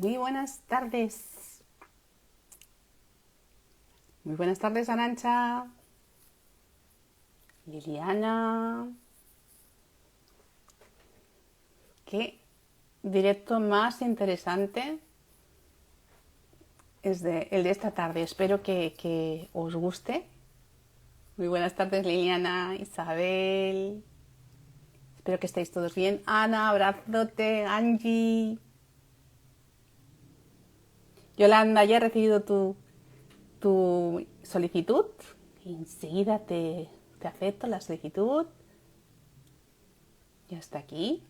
Muy buenas tardes. Muy buenas tardes, Arantxa, Liliana. Qué directo más interesante es el de esta tarde. Espero que os guste. Muy buenas tardes, Liliana, Isabel. Espero que estéis todos bien. Ana, abrazote, Angie. Yolanda, ya he recibido tu solicitud. Enseguida te acepto la solicitud. Ya está aquí.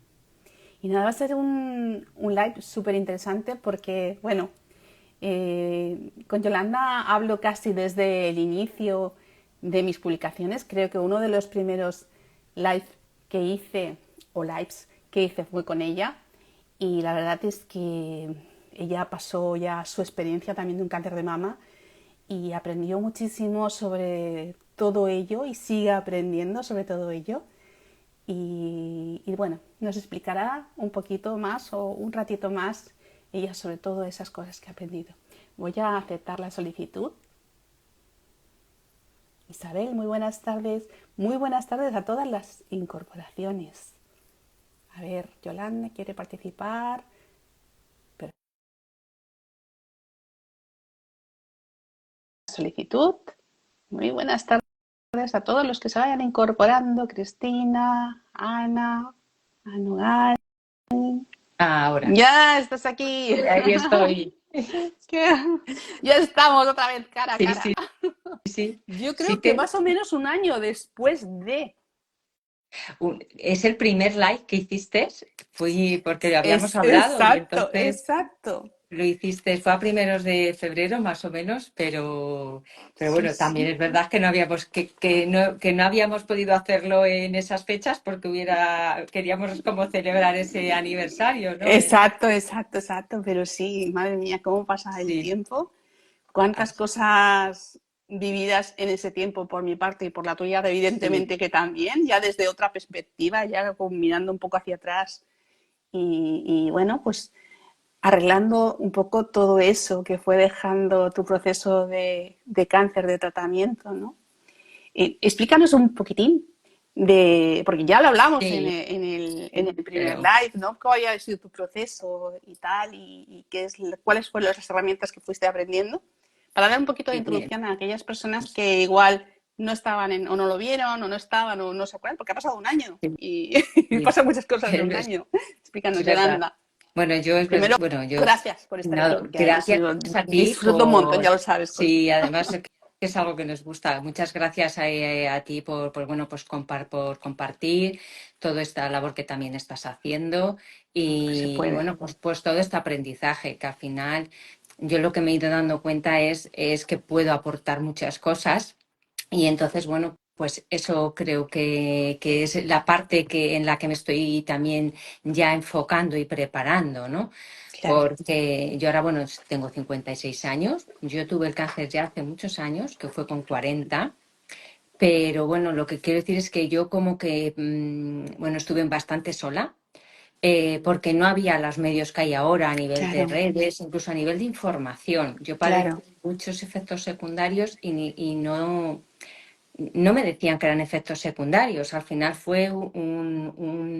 Y nada, va a ser un live súper interesante porque, bueno, con Yolanda hablo casi desde el inicio de mis publicaciones. Creo que uno de los primeros live que hice, o lives que hice, fue con ella. Y la verdad es que ella pasó ya su experiencia también de un cáncer de mama y aprendió muchísimo sobre todo ello y sigue aprendiendo sobre todo ello. Y bueno, nos explicará un poquito más o un ratito más ella sobre todo esas cosas que ha aprendido. Voy a aceptar la solicitud. Isabel, muy buenas tardes. Muy buenas tardes a todas las incorporaciones. A ver, Yolanda quiere participar. Pero solicitud. Muy buenas tardes a todos los que se vayan incorporando. Cristina, Ana, Anual. Ahora, Ya estás aquí. ahí estoy. Ya estamos otra vez cara a Sí, cara. sí, sí. Yo Sí creo que que más o menos un año después de... es el primer live que hiciste, fui porque habíamos Es, hablado y exacto, entonces exacto. lo hiciste, fue a primeros de febrero más o menos, pero Sí, bueno, también sí. es verdad que no habíamos que no habíamos podido hacerlo en esas fechas porque queríamos como celebrar ese aniversario, ¿no? Exacto, exacto, exacto. Pero sí, madre mía, cómo pasa el Sí, tiempo. Cuántas así, cosas vividas en ese tiempo por mi parte y por la tuya, sí, evidentemente que también, ya desde otra perspectiva, ya mirando un poco hacia atrás. Y bueno, pues arreglando un poco todo eso que fue dejando tu proceso de cáncer, de tratamiento, ¿no? Explícanos un poquitín porque ya lo hablamos sí, en el primer pero live, ¿no? ¿Cómo había sido tu proceso y tal? Y cuáles fueron las herramientas que fuiste aprendiendo? Para dar un poquito de bien. introducción a aquellas personas que igual no estaban o no lo vieron, o no estaban, o no se acuerdan, porque ha pasado un año Sí, y, y sí, pasan muchas cosas en un es año. Explícanos, es verdad. Yolanda. Bueno, Primero, bueno, gracias por estar no, aquí, que además gracias yo a ti disfruto un montón, ya por, lo sabes. sí, además que es algo que nos gusta. Muchas gracias a ti bueno, pues por compartir toda esta labor que también estás haciendo Que se y puede. bueno, pues todo este aprendizaje que al final yo lo que me he ido dando cuenta es que puedo aportar muchas cosas y entonces, bueno, pues eso creo que es la parte en la que me estoy también ya enfocando y preparando, ¿no? Claro. Porque yo ahora, bueno, tengo 56 años, yo tuve el cáncer ya hace muchos años, que fue con 40, pero bueno, lo que quiero decir es que yo como que, bueno, estuve bastante sola. Porque no había los medios que hay ahora a nivel de Claro, redes, incluso a nivel de información. Yo claro. padecí muchos efectos secundarios y no me decían que eran efectos secundarios. Al final fue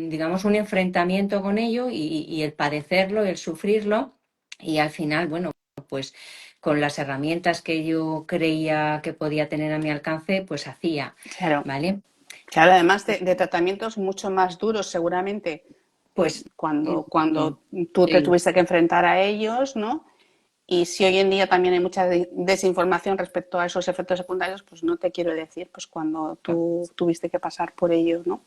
digamos, un enfrentamiento con ello y el padecerlo, el sufrirlo. Y al final, bueno, pues con las herramientas que yo creía que podía tener a mi alcance, pues hacía, Claro, ¿vale? claro, además de tratamientos mucho más duros seguramente Pues mm, cuando tú te sí, tuviste que enfrentar a ellos, ¿no? Y si hoy en día también hay mucha desinformación respecto a esos efectos secundarios, pues no te quiero decir, pues cuando tú tuviste que pasar por ellos, ¿no?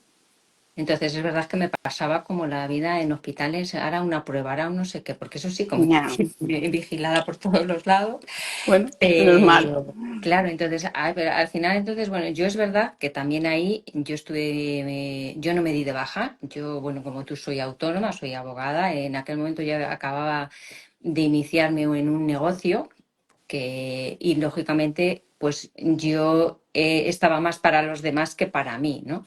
entonces es verdad que me pasaba como la vida en hospitales, ahora una prueba, ahora un no sé qué, porque eso sí, como Ya, vigilada por todos los lados. bueno, menos mal. Pero claro, entonces pero al final, entonces, bueno, yo es verdad que también ahí yo yo no me di de baja, yo, bueno, como tú soy autónoma, soy abogada, en aquel momento ya acababa de iniciarme en un negocio y lógicamente, pues yo estaba más para los demás que para mí, ¿no?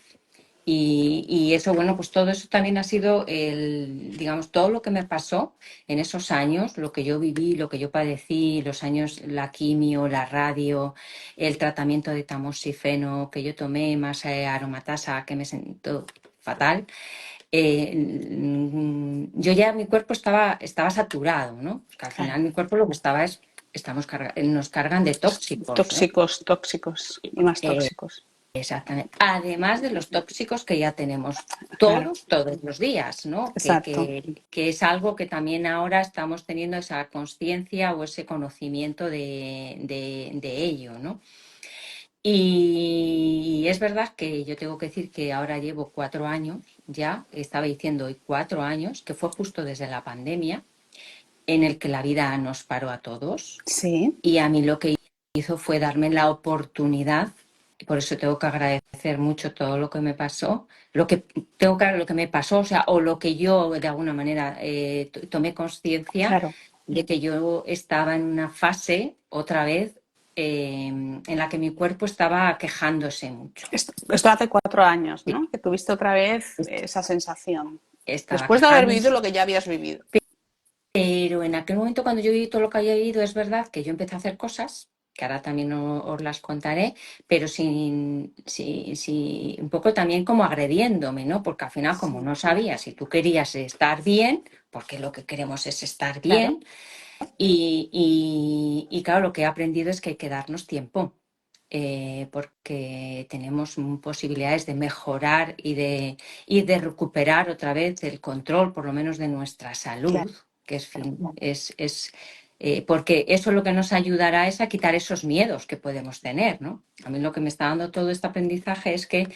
Y eso, bueno, pues todo eso también ha sido digamos, todo lo que me pasó en esos años, lo que yo viví, lo que yo padecí, los años, la quimio, la radio, el tratamiento de tamoxifeno que yo tomé, más aromatasa, que me sentó fatal. Yo ya mi cuerpo estaba saturado, ¿no? Porque al Claro. final mi cuerpo lo que estaba es, nos cargan de tóxicos, ¿no? Tóxicos, tóxicos y más Eh, tóxicos. Exactamente. Además de los tóxicos que ya tenemos Claro, todos los días, ¿no? exacto. Que es algo que también ahora estamos teniendo esa conciencia o ese conocimiento de ello, ¿no? Y es verdad que yo tengo que decir que ahora llevo 4 años ya, estaba diciendo hoy 4 años, que fue justo desde la pandemia, en el que la vida nos paró a todos. Sí, Y a mí lo que hizo fue darme la oportunidad, y por eso tengo que agradecer mucho todo lo que me pasó, lo que me pasó, o sea, o lo que yo de alguna manera tomé conciencia claro. de que yo estaba en una fase otra vez en la que mi cuerpo estaba quejándose mucho. Esto hace 4 años, ¿no? Que tuviste otra vez esa sensación. Estaba Después de haber vivido quejándose. lo que ya habías vivido. Pero en aquel momento, cuando yo viví todo lo que había vivido, es verdad que yo empecé a hacer cosas, que ahora también os las contaré, pero un poco también como agrediéndome, ¿no? Porque al final, como Sí, no sabía si tú querías estar bien, porque lo que queremos es estar claro. bien, y claro, lo que he aprendido es que hay que darnos tiempo. Porque tenemos posibilidades de mejorar y de recuperar otra vez el control, por lo menos de nuestra salud, Claro. que porque eso lo que nos ayudará es a quitar esos miedos que podemos tener, ¿no? A mí lo que me está dando todo este aprendizaje es que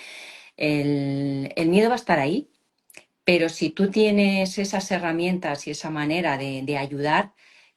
el miedo va a estar ahí, pero si tú tienes esas herramientas y esa manera de ayudar,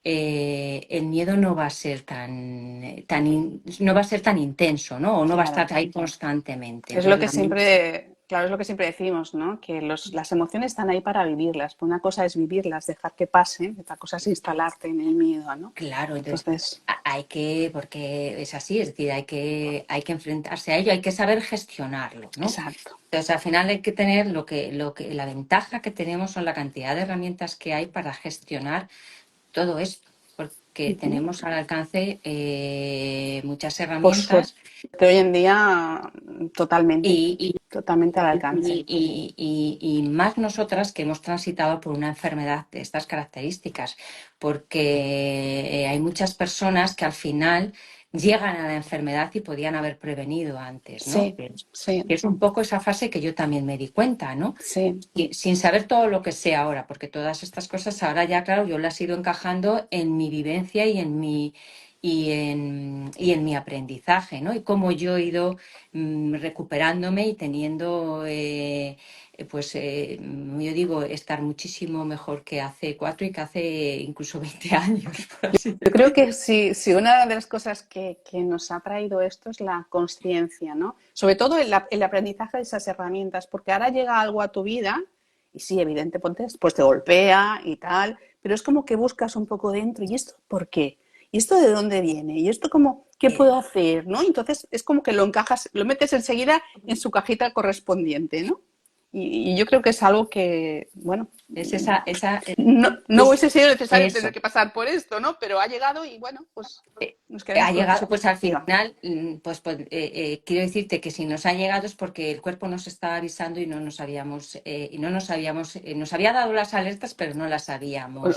el miedo no va a ser no va a ser tan intenso, ¿no? O no va a Claro. estar ahí constantemente. Es lo Entonces, que siempre, claro, es lo que siempre decimos, ¿no? Que las emociones están ahí para vivirlas. Una cosa es vivirlas, dejar que pasen, otra cosa es instalarte en el miedo, ¿no? claro, entonces Entonces, porque es así, es decir, hay que enfrentarse a ello, hay que saber gestionarlo, ¿no? exacto. Entonces, al final hay que tener la ventaja que tenemos son la cantidad de herramientas que hay para gestionar todo esto, porque Ujú. tenemos al alcance muchas Por suerte, herramientas hoy en día, totalmente, y, totalmente al alcance. y más nosotras que hemos transitado por una enfermedad de estas características, porque hay muchas personas que al final llegan a la enfermedad y podían haber prevenido antes, ¿no? Sí, sí, Que es un poco esa fase que yo también me di cuenta, ¿no? sí, Y sin saber todo lo que sé ahora, porque todas estas cosas ahora ya, claro, yo las he ido encajando en mi vivencia y en mi aprendizaje, ¿no? Y cómo yo he ido recuperándome y teniendo, yo digo, estar muchísimo mejor que hace 4 y que hace incluso 20 años, por así yo creo decirlo. que si una de las cosas que nos ha traído esto es la conciencia, ¿no? Sobre todo el aprendizaje de esas herramientas, porque ahora llega algo a tu vida y sí, evidentemente, pues te golpea y tal, pero es como que buscas un poco dentro, ¿y esto por qué? ¿Y esto de dónde viene? ¿Y esto como, qué Eh, puedo hacer? ¿No? Entonces es como que lo encajas, lo metes enseguida en su cajita correspondiente, ¿no? Y yo creo que es algo que, bueno, es esa, no es hubiese sido necesario tener eso. que pasar por esto, ¿no? Pero ha llegado y bueno, pues nos quedamos Ha con llegado, eso. pues al Diga. final, quiero decirte que si nos ha llegado es porque el cuerpo nos estaba avisando nos había dado las alertas, pero No sabíamos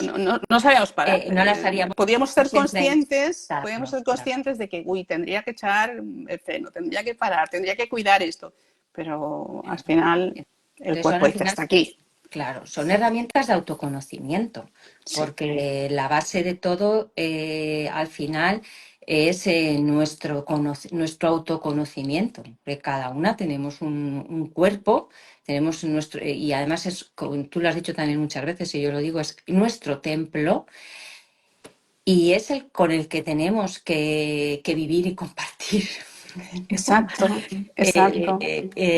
parar. no las habíamos Podíamos implementado. ser Claro. conscientes de que, uy, tendría que echar el freno, tendría que parar, tendría que cuidar esto. Pero al final el Entonces son cuerpo al dice final, hasta aquí. claro, son herramientas de autoconocimiento, Sí, porque la base de todo al final es nuestro autoconocimiento. De cada una tenemos un cuerpo, tenemos y además como tú lo has dicho también muchas veces, y yo lo digo, es nuestro templo y es el con el que tenemos que vivir y compartir. ¿No? exacto, exacto.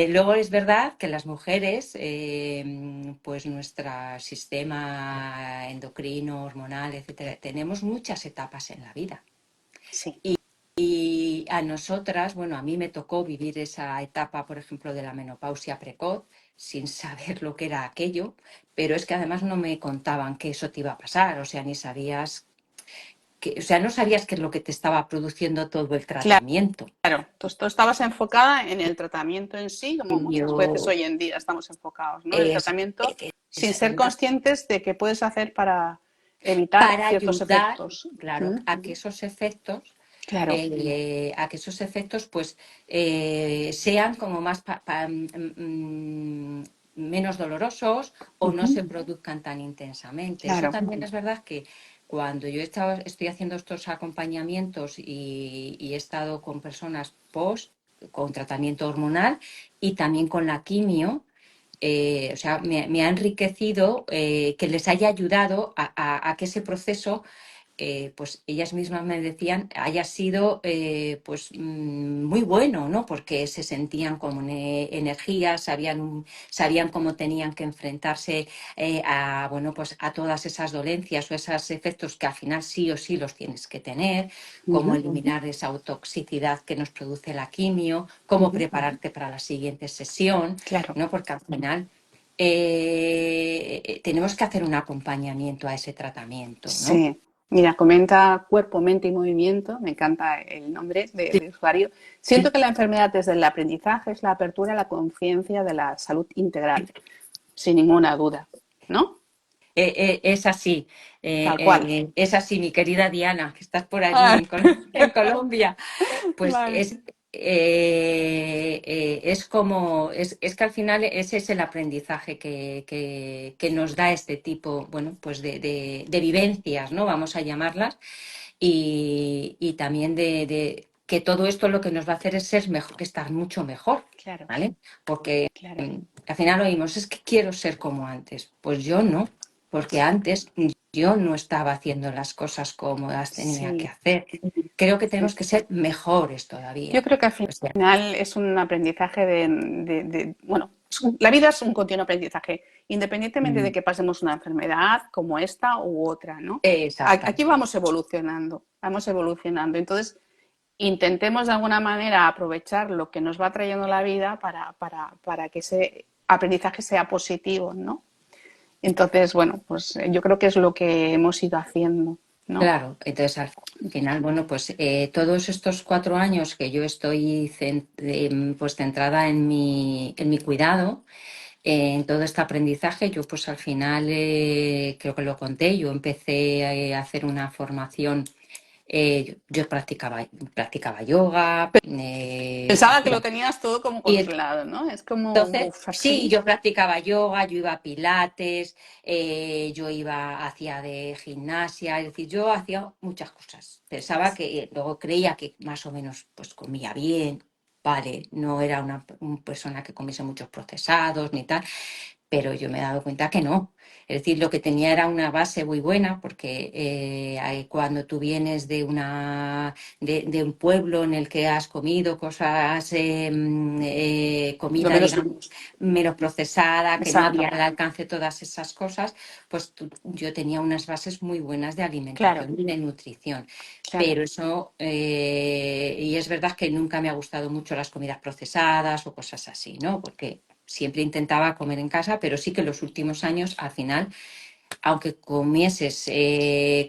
Luego es verdad que las mujeres, pues nuestro sistema endocrino, hormonal, etcétera, tenemos muchas etapas en la vida. Sí, Y a nosotras, bueno, a mí me tocó vivir esa etapa, por ejemplo, de la menopausia precoz, sin saber lo que era aquello, pero es que además no me contaban que eso te iba a pasar, o sea, ni sabías que, o sea, no sabías qué es lo que te estaba produciendo todo el Claro, tratamiento. tú estabas enfocada en el tratamiento en sí, como Y muchas veces yo, hoy en día estamos enfocados, ¿no? En el es, tratamiento sin es ser conscientes de qué puedes hacer para evitar para ciertos ayudar, efectos. claro, ¿Mm? Claro. a que esos efectos pues sean como más menos dolorosos o no Ujú. se produzcan tan intensamente. Eso Claro. también es verdad que cuando estoy haciendo estos acompañamientos y he estado con personas con tratamiento hormonal y también con la quimio, o sea, me ha enriquecido que les haya ayudado a que ese proceso, pues ellas mismas me decían, haya sido pues muy bueno, ¿no? Porque se sentían con energía, sabían cómo tenían que enfrentarse bueno, pues a todas esas dolencias o esos efectos que al final sí o sí los tienes que tener, cómo Ujú. eliminar esa toxicidad que nos produce la quimio, cómo Ujú. prepararte para la siguiente sesión, Claro. ¿no? Porque al final tenemos que hacer un acompañamiento a ese tratamiento, ¿no? Sí. Mira, comenta cuerpo, mente y movimiento. Me encanta el nombre de usuario. Siento que la enfermedad desde el aprendizaje es la apertura a la conciencia de la salud integral, sin ninguna duda, ¿no? Es así, Tal cual. es así, mi querida Diana, que estás por allí Ah, en Colombia. Pues vale. es como, es que al final ese es el aprendizaje que nos da este tipo, bueno, pues de vivencias, ¿no? Vamos a llamarlas, y también de que todo esto lo que nos va a hacer es ser mejor, que estar mucho mejor, Claro, ¿vale? Porque claro. al final oímos, es que quiero ser como antes. Pues yo no, porque antes yo no estaba haciendo las cosas como las tenía que Sí, hacer. Creo que sí. tenemos que ser mejores Yo todavía. creo que al O sea, final es un aprendizaje bueno, la vida es un continuo aprendizaje, independientemente de mm, que pasemos una enfermedad como esta u otra, ¿no? Aquí exactamente. vamos evolucionando, vamos evolucionando. Entonces, intentemos de alguna manera aprovechar lo que nos va trayendo la vida para que ese aprendizaje sea positivo, ¿no? Entonces, bueno, pues yo creo que es lo que hemos ido haciendo, ¿no? Claro, entonces al final, bueno, pues todos estos 4 años que yo estoy pues centrada en mi cuidado, en todo este aprendizaje, yo pues al final creo que lo conté, yo empecé a hacer una formación, yo practicaba yoga, Pensaba que lo tenías todo como y controlado, ¿no? Es como, entonces, uff, sí, así. yo practicaba yoga, yo iba a pilates, yo hacía de gimnasia, es decir, yo hacía muchas cosas. Pensaba que, luego creía que más o menos pues comía bien, vale, no era una persona que comiese muchos procesados ni tal, pero yo me he dado cuenta que no. Es decir, lo que tenía era una base muy buena, porque cuando tú vienes de un pueblo en el que has comido cosas, Lo comida, menos, digamos, menos procesada, que no había exacto, al alcance todas esas cosas, pues yo tenía unas bases muy buenas de claro, alimentación y de nutrición. claro. Pero eso, y es verdad que nunca me ha gustado mucho las comidas procesadas o cosas así, ¿no? Porque siempre intentaba comer en casa, pero sí que los últimos años, al final, aunque comieses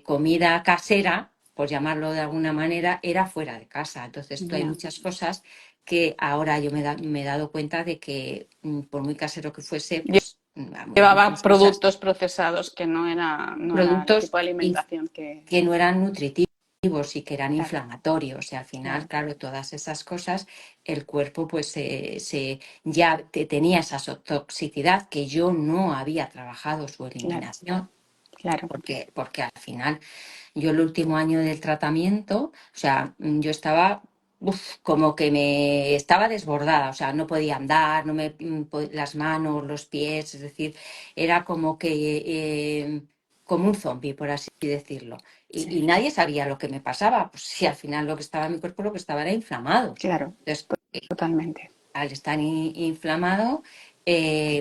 comida casera, por llamarlo de alguna manera, era fuera de casa. Entonces, hay Ya. muchas cosas que ahora yo me he dado cuenta de que, por muy casero que fuese, pues Llevaba muchas cosas, productos procesados que no era el productos tipo de alimentación que, que no eran nutritivos y que eran claro, inflamatorios. Y al final, claro, claro, todas esas cosas, el cuerpo pues ya tenía esa toxicidad que yo no había trabajado su claro, eliminación. claro. Porque al final, yo el último año del tratamiento, o sea, yo estaba como que me estaba desbordada, o sea, no podía andar, no me, las manos, los pies, es decir, era como que como un zombi, por así decirlo. Y Sí, nadie sabía lo que me pasaba, pues si al final lo que estaba en mi cuerpo, lo que estaba era inflamado. claro, Entonces, totalmente. al estar inflamado,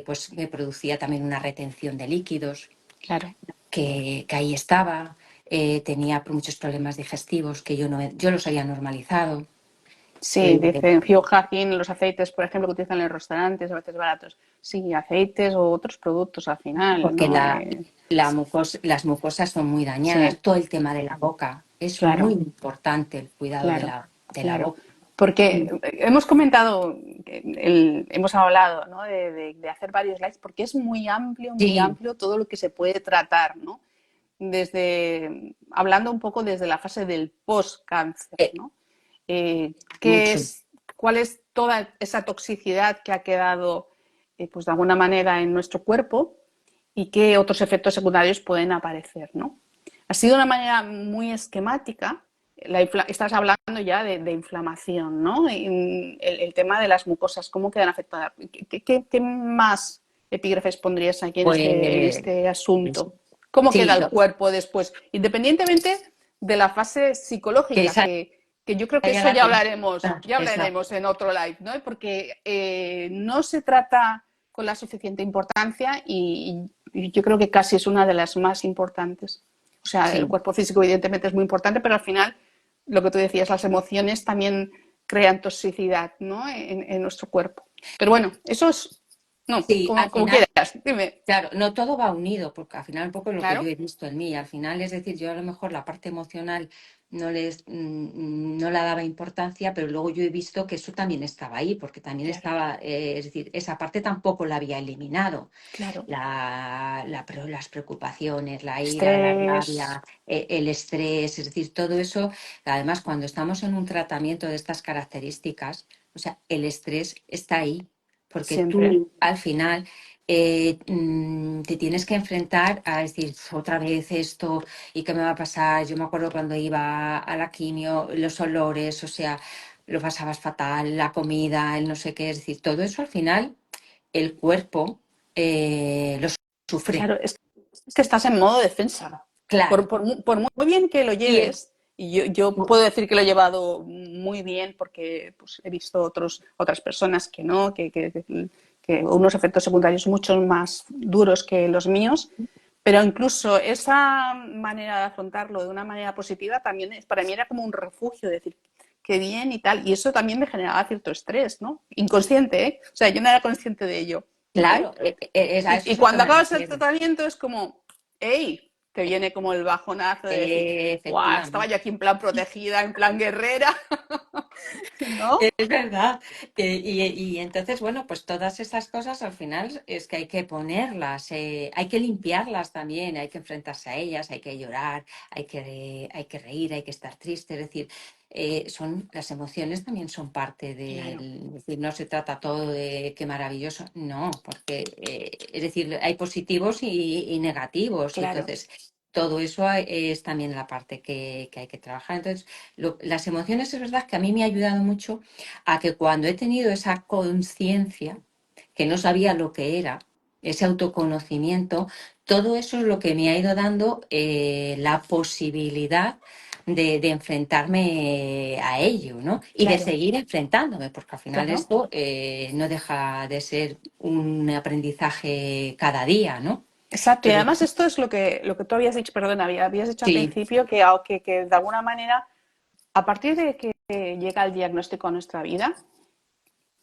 pues me producía también una retención de líquidos Claro, que ahí estaba. Tenía muchos problemas digestivos que yo los había normalizado. Sí, dicen biohacking, los aceites, por ejemplo, que utilizan en los restaurantes, a veces baratos. Sí, aceites o otros productos al final, porque ¿no? las mucosas son muy dañadas. Sí, Todo el tema de la boca es muy claro, importante, el cuidado claro, de la claro. boca. Porque hemos comentado, hemos hablado, ¿no? De hacer varios likes, porque es muy Sí, amplio todo lo que se puede tratar, ¿no? Desde, hablando un poco desde la fase del post-cáncer, eh, ¿no? ¿Qué mucho. es, cuál es toda esa toxicidad que ha quedado, pues de alguna manera en nuestro cuerpo y qué otros efectos secundarios pueden aparecer, ¿no? Ha sido una manera muy esquemática. Estás hablando ya de inflamación, ¿no? El tema de las mucosas, ¿cómo quedan afectadas? ¿Qué más epígrafes pondrías aquí en Pues este asunto? ¿Cómo queda sí, el cuerpo después? Independientemente de la fase que psicológica, esa que yo creo que ya eso la tengo. Ah, ya esa, hablaremos en otro live, ¿no? Porque no se trata con la suficiente importancia y yo creo que casi es una de las más importantes. O sea, el sí. cuerpo físico evidentemente es muy importante, pero al final, lo que tú decías, las emociones también crean toxicidad, ¿no? En nuestro cuerpo. Pero bueno, eso es, no, Sí, al como final, quieras, dime. claro, no todo va unido, porque al final un poco lo que yo Claro, he visto en mí, al final es decir, yo a lo mejor la parte emocional no la daba importancia, pero luego yo he visto que eso también estaba ahí, porque también claro, estaba, es decir, esa parte tampoco la había eliminado. claro. Las preocupaciones, la ira, la Estrés, rabia, el estrés, es decir, todo eso, además cuando estamos en un tratamiento de estas características, o sea, el estrés está ahí, porque siempre. tú al final te tienes que enfrentar a decir otra vez esto y qué me va a pasar. Yo me acuerdo cuando iba a la quimio, los olores, o sea, lo pasabas fatal, la comida, el no sé qué, es decir, todo eso al final el cuerpo lo sufre, Claro, es que estás en modo defensa. claro. Por muy bien que lo Y el, lleves, y yo puedo decir que lo he llevado muy bien porque pues, he visto otras personas que no, que unos efectos secundarios mucho más duros que los míos, pero incluso esa manera de afrontarlo de una manera positiva también para mí era como un refugio, decir, qué bien y tal, y eso también me generaba cierto estrés, ¿no? Inconsciente, ¿eh? O sea, yo no era consciente de ello, ¿vale? claro, a eso Y es lo que cuando me acabas el refiero. tratamiento es como, hey, te viene como el bajonazo de decir, guau, estaba Efectivamente. yo aquí en plan protegida, en plan guerrera, ¿no? Es verdad. Y entonces, bueno, pues todas esas cosas al final es que hay que ponerlas, hay que limpiarlas también, hay que enfrentarse a ellas, hay que llorar, hay que reír, hay que estar triste. Es decir, las emociones también son parte Claro, del. Es decir, no se trata todo de qué maravilloso, no, porque es decir, hay positivos y negativos. Y claro. entonces, todo eso es también la parte que hay que trabajar. Entonces, las emociones es verdad que a mí me ha ayudado mucho a que cuando he tenido esa conciencia, que no sabía lo que era, ese autoconocimiento, todo eso es lo que me ha ido dando la posibilidad de enfrentarme a ello, ¿no? Y de Claro, seguir enfrentándome, porque al final claro. esto no deja de ser un aprendizaje cada día, ¿no? Exacto, y Entonces, además esto es lo que tú habías dicho, perdona, habías dicho al sí, principio que de alguna manera, a partir de que llega el diagnóstico a nuestra vida,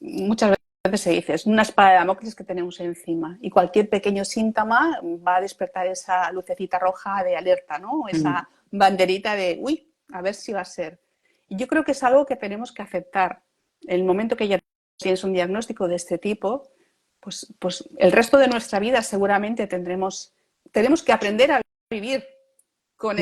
muchas veces se dice, es una espada de Damocles que tenemos encima y cualquier pequeño síntoma va a despertar esa lucecita roja de alerta, ¿no? mm, Esa banderita de, uy, a ver si va a ser. Y yo creo que es algo que tenemos que aceptar. El momento que ya tienes un diagnóstico de este tipo, pues el resto de nuestra vida seguramente tenemos que aprender a vivir mm, con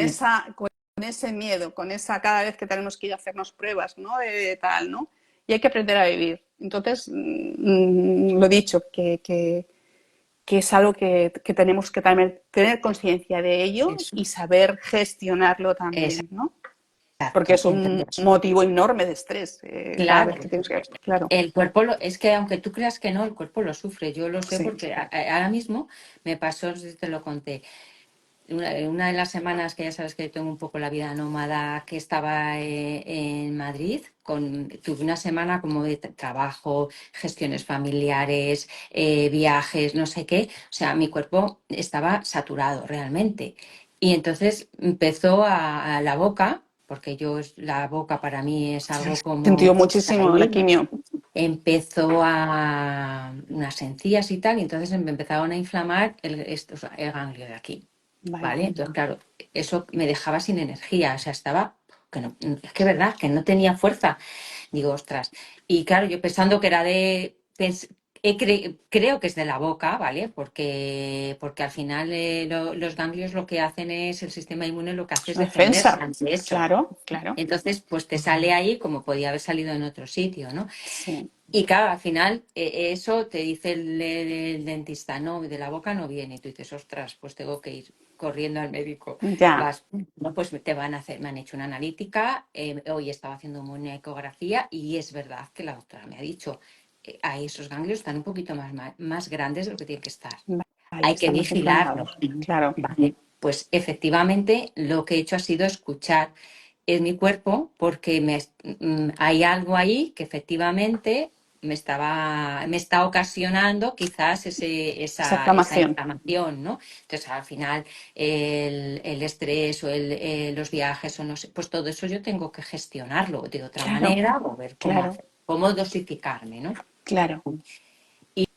ese miedo, con esa cada vez que tenemos que ir a hacernos pruebas, ¿no? De tal, ¿no? Y hay que aprender a vivir. Entonces, lo dicho, que es algo que tenemos que también tener conciencia de ello eso, y saber gestionarlo también, ¿no? Porque exacto, es un entender. motivo enorme de estrés cada vez Claro, que tienes que... Claro, el cuerpo es que aunque tú creas que no, el cuerpo lo sufre. Yo lo sé sí. porque ahora mismo me pasó, no sé si te lo conté, una de las semanas que ya sabes que yo tengo un poco la vida nómada, que estaba en Madrid, tuve una semana como de trabajo, gestiones familiares, viajes, no sé qué. O sea, mi cuerpo estaba saturado realmente. Y entonces empezó a la boca. porque la boca para mí es Se ha algo como sentido muchísimo la ahí. quimio. Empezó a unas encías y tal, y entonces me empezaron a inflamar el ganglio de aquí, Vaya. ¿vale? Entonces, claro, eso me dejaba sin energía, o sea, estaba, que no, es que es verdad, que no tenía fuerza. Digo, ostras. Y claro, yo pensando que era creo que es de la boca, ¿vale? Porque al final los ganglios lo que hacen es, el sistema inmune lo que hace es defenderse Defensa. ante eso. Claro, claro. Entonces, pues te sale ahí como podía haber salido en otro sitio, ¿no? Sí. Y claro, al final eso te dice el dentista, no, de la boca no viene. Y tú dices, ostras, pues tengo que ir corriendo al médico. Ya. Vas, no, pues me han hecho una analítica, hoy estaba haciendo una ecografía y es verdad que la doctora me ha dicho, ahí esos ganglios están un poquito más grandes de lo que tienen que estar. Vaya, Hay que están más inflamados. vigilarlos. Claro. Vale, pues efectivamente lo que he hecho ha sido escuchar en mi cuerpo porque hay algo ahí que efectivamente me está ocasionando quizás Esa esa inflamación. inflamación, ¿no? Entonces, al final, el estrés o los viajes o no sé, pues todo eso yo tengo que gestionarlo de otra Claro, manera o ver cómo claro, hacer, cómo dosificarme, ¿no? claro.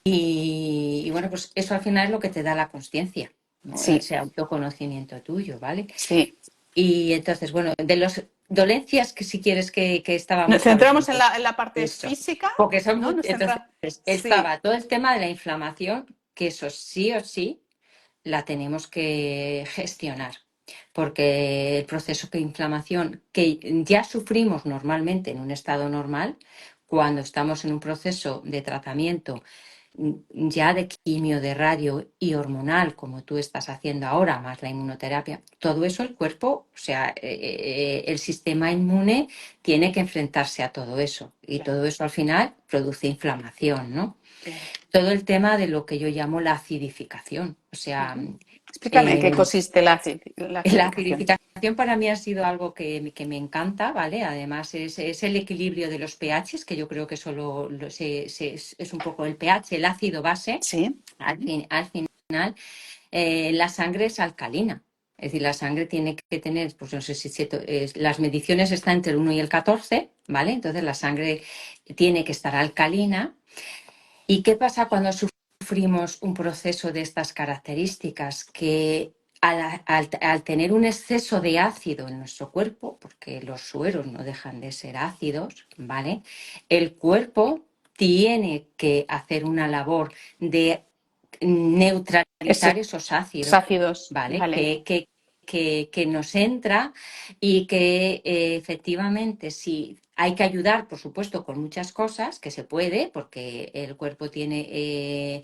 Y bueno, pues eso al final es lo que te da la conciencia, ¿no? Sí, Ese autoconocimiento tuyo, ¿vale? sí. Y entonces, bueno, de las dolencias que si quieres que Nos estábamos centramos hablando, en la parte eso, física, porque ¿no? Nos entonces centra. Sí, estaba todo el tema de la inflamación, que eso sí o sí la tenemos que gestionar, porque el proceso de inflamación que ya sufrimos normalmente en un estado normal, cuando estamos en un proceso de tratamiento ya de quimio, de radio y hormonal, como tú estás haciendo ahora, más la inmunoterapia, todo eso el cuerpo, o sea, el sistema inmune tiene que enfrentarse a todo eso y claro, todo eso al final produce inflamación, ¿no? claro. Todo el tema de lo que yo llamo la acidificación, o sea, Ujú. Explícame en qué eh, consiste la la acidificación. acidificación para mí ha sido algo que me encanta, ¿vale? Además es el equilibrio de los pHs, que yo creo que solo es un poco el pH, el ácido base. Sí, Al final, la sangre es alcalina. Es decir, la sangre tiene que tener, pues no sé si las mediciones están entre el 1 y el 14, ¿vale? Entonces la sangre tiene que estar alcalina. ¿Y qué pasa cuando sufrimos un proceso de estas características? Que al tener un exceso de ácido en nuestro cuerpo, porque los sueros no dejan de ser ácidos, ¿vale? El cuerpo tiene que hacer una labor de esos neutralizar esos ácidos, ácidos, ¿vale? vale. Que nos entra y que efectivamente sí hay que ayudar, por supuesto, con muchas cosas, que se puede, porque el cuerpo tiene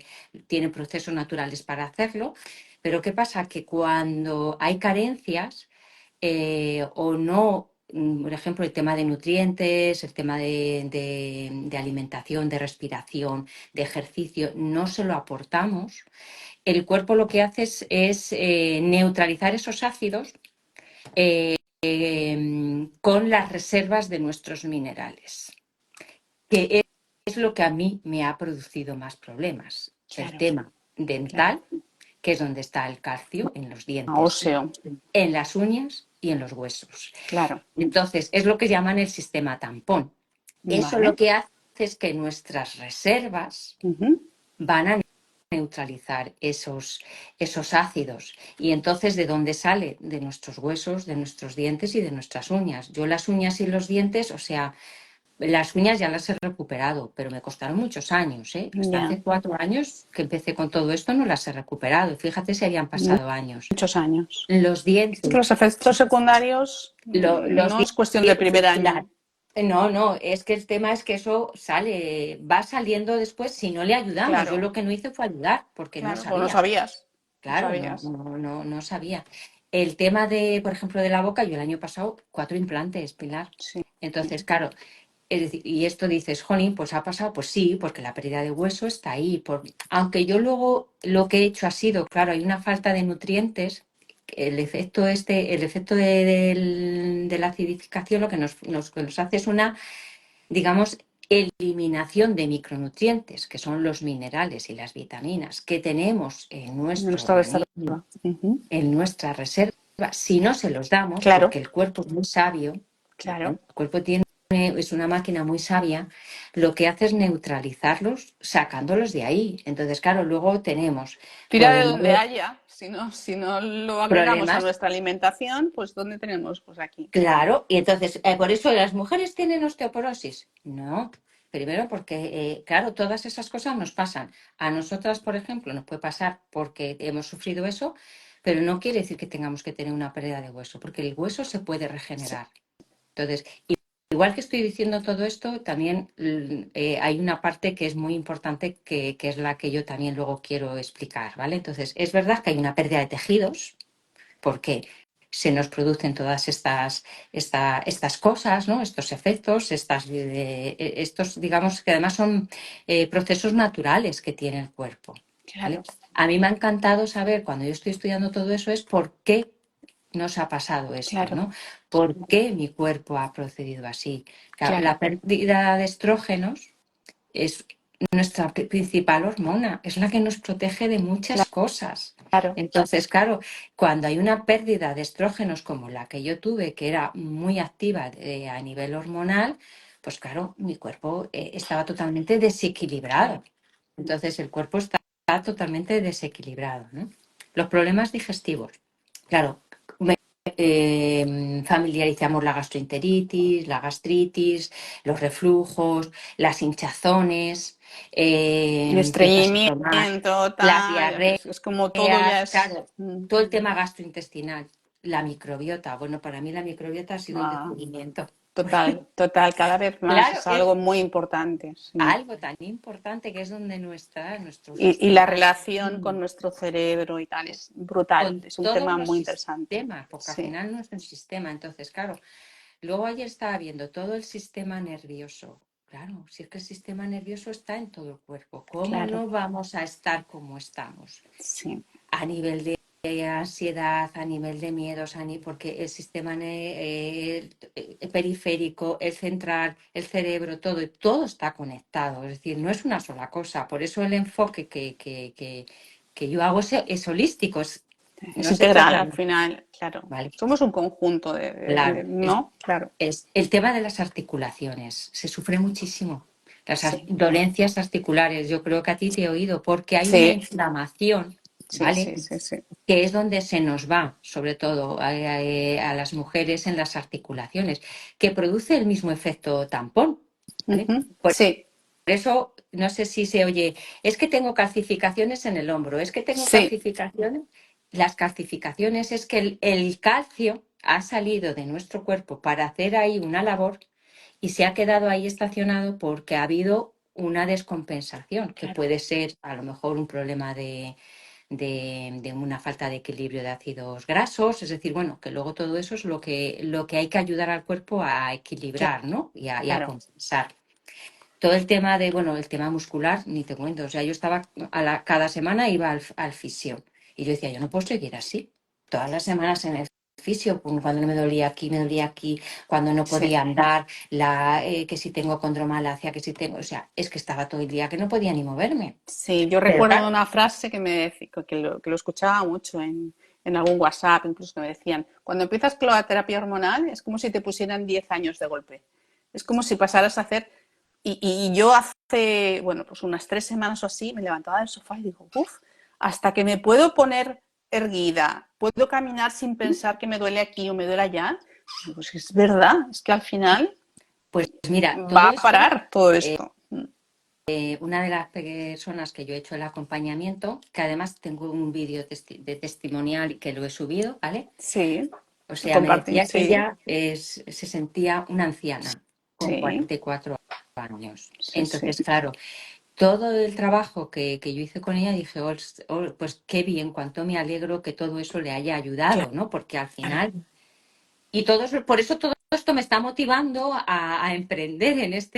procesos naturales para hacerlo, pero ¿qué pasa? Que cuando hay carencias o no, por ejemplo, el tema de nutrientes, el tema de alimentación, de respiración, de ejercicio, no se lo aportamos, el cuerpo lo que hace es neutralizar esos ácidos con las reservas de nuestros minerales, que es lo que a mí me ha producido más problemas. El Claro, tema claro. dental, que es donde está el calcio, en los dientes, Óseo, en las uñas y en los huesos. claro. Entonces, es lo que llaman el sistema tampón. Eso lo Vale. que hace es que nuestras reservas Ujú. van a neutralizar esos ácidos. Y entonces, ¿de dónde sale? De nuestros huesos, de nuestros dientes y de nuestras uñas. Yo las uñas y los dientes, o sea, las uñas ya las he recuperado, pero me costaron muchos años, ¿eh? Hasta Ya, hace 4 años que empecé con todo esto no las he recuperado. Fíjate si habían pasado años. muchos años. Los Es que dientes, los efectos secundarios los no es cuestión del primer dientes, año. no, no, es que el tema es que eso va saliendo después si no le ayudamos. Yo Claro, lo que no hice fue ayudar porque no claro, pues no sabía. sabías, no Claro, sabías. no sabía. El tema de, por ejemplo, de la boca, yo el año pasado 4 implantes, Pilar. Sí, Entonces, claro, es decir, y esto dices, jolín, pues ha pasado, pues sí, porque la pérdida de hueso está ahí. Aunque yo luego lo que he hecho ha sido, claro, hay una falta de nutrientes. El efecto de la acidificación lo que nos hace es una, digamos, eliminación de micronutrientes, que son los minerales y las vitaminas que tenemos en no nuestro está de estar. organismo, Ujú. en nuestra reserva. Si no se los damos, Claro, porque el cuerpo es muy sabio, ¿vale? claro. El cuerpo es una máquina muy sabia, lo que hace es neutralizarlos sacándolos de ahí. Entonces, claro, luego tenemos Tira por de un donde lado haya. Si no lo agregamos a problemas. nuestra alimentación, pues ¿dónde tenemos? Pues aquí. Claro, y entonces, ¿por eso las mujeres tienen osteoporosis? No, primero porque, claro, todas esas cosas nos pasan. A nosotras, por ejemplo, nos puede pasar porque hemos sufrido eso, pero no quiere decir que tengamos que tener una pérdida de hueso, porque el hueso se puede Sí, regenerar. Entonces, igual que estoy diciendo todo esto, también hay una parte que es muy importante que es la que yo también luego quiero explicar, ¿vale? Entonces, es verdad que hay una pérdida de tejidos, porque se nos producen todas estas cosas, ¿no? Estos efectos, estos, digamos, que además son procesos naturales que tiene el cuerpo, ¿vale? claro, A mí me ha encantado saber, cuando yo estoy estudiando todo eso, es por qué nos ha pasado esto, claro, ¿no? ¿Por qué mi cuerpo ha procedido así? Claro, claro, la pérdida de estrógenos es nuestra principal hormona, es la que nos protege de muchas cosas. claro, Entonces, claro, cuando hay una pérdida de estrógenos como la que yo tuve, que era muy activa a nivel hormonal, pues claro, mi cuerpo estaba totalmente desequilibrado. claro, Entonces, el cuerpo está totalmente desequilibrado, ¿no? Los problemas digestivos. Claro, familiarizamos la gastroenteritis, la gastritis, los reflujos, las hinchazones, el empiezas a tomar estreñimiento, las tal, diarreas, es como todo ya es... claro, todo el tema gastrointestinal, la microbiota. Bueno, para mí la microbiota ha sido un Ah, descubrimiento. total, total, cada vez más, Claro, es es algo muy importante, sí. algo tan importante que es donde nuestro Y la sistema relación con nuestro cerebro y tal es brutal, con es un todos tema los muy interesante. sistemas, porque al Sí, final no es un sistema. Entonces, claro, luego ayer estaba viendo todo el sistema nervioso. Claro, si es que el sistema nervioso está en todo el cuerpo, ¿cómo claro, no vamos a estar como estamos? sí, A nivel de ansiedad, a nivel de miedos, porque el sistema periférico, el central, el cerebro, todo está conectado. Es decir, no es una sola cosa. Por eso el enfoque que yo hago es holístico. es No se integral trata, al final, claro. ¿vale? Somos un conjunto Claro, ¿no? Claro, es el tema de las articulaciones. Se sufre muchísimo. Las sí, dolencias articulares, yo creo que a ti te he oído, porque hay una sí, inflamación, sí, ¿vale? sí, sí, sí. Que es donde se nos va, sobre todo a las mujeres en las articulaciones, que produce el mismo efecto tampón, ¿vale? Ujú, Por sí, eso, no sé si se oye, es que tengo calcificaciones en el hombro, es que tengo sí, calcificaciones. Las calcificaciones es que el calcio ha salido de nuestro cuerpo para hacer ahí una labor y se ha quedado ahí estacionado porque ha habido una descompensación, que claro, puede ser a lo mejor un problema de una falta de equilibrio de ácidos grasos, es decir, bueno, que luego todo eso es lo que hay que ayudar al cuerpo a equilibrar, ¿no? Y a claro. compensar. Todo el tema bueno, el tema muscular, ni te cuento, o sea, yo estaba, cada semana iba al fisio y yo decía, yo no puedo seguir así, todas las semanas en el fisio, cuando me dolía aquí, cuando no Sí, podía andar, que si tengo condromalacia, que si tengo, o sea, es que estaba todo el día que no podía ni moverme. sí, yo Pero recuerdo claro, una frase que me que lo escuchaba mucho en algún WhatsApp, incluso que me decían, cuando empiezas con la terapia hormonal es como si te pusieran 10 años de golpe. Es como si pasaras a hacer... Y yo hace, bueno, pues unas 3 semanas o así me levantaba del sofá y digo, uff, hasta que me puedo poner erguida, puedo caminar sin pensar que me duele aquí o me duele allá. Pues es verdad, es que al final pues mira, va todo a esto, parar todo esto. una de las personas que yo he hecho el acompañamiento, que además tengo un vídeo de testimonial y que lo he subido, ¿vale? Sí, O sea, me compartir, decía que sí, ella se sentía una anciana con sí, 44 años. sí, sí, Entonces, claro, todo el trabajo que yo hice con ella, dije, pues qué bien, cuánto me alegro que todo eso le haya ayudado, ¿no? Porque al claro, final, y por eso todo esto me está motivando a emprender en este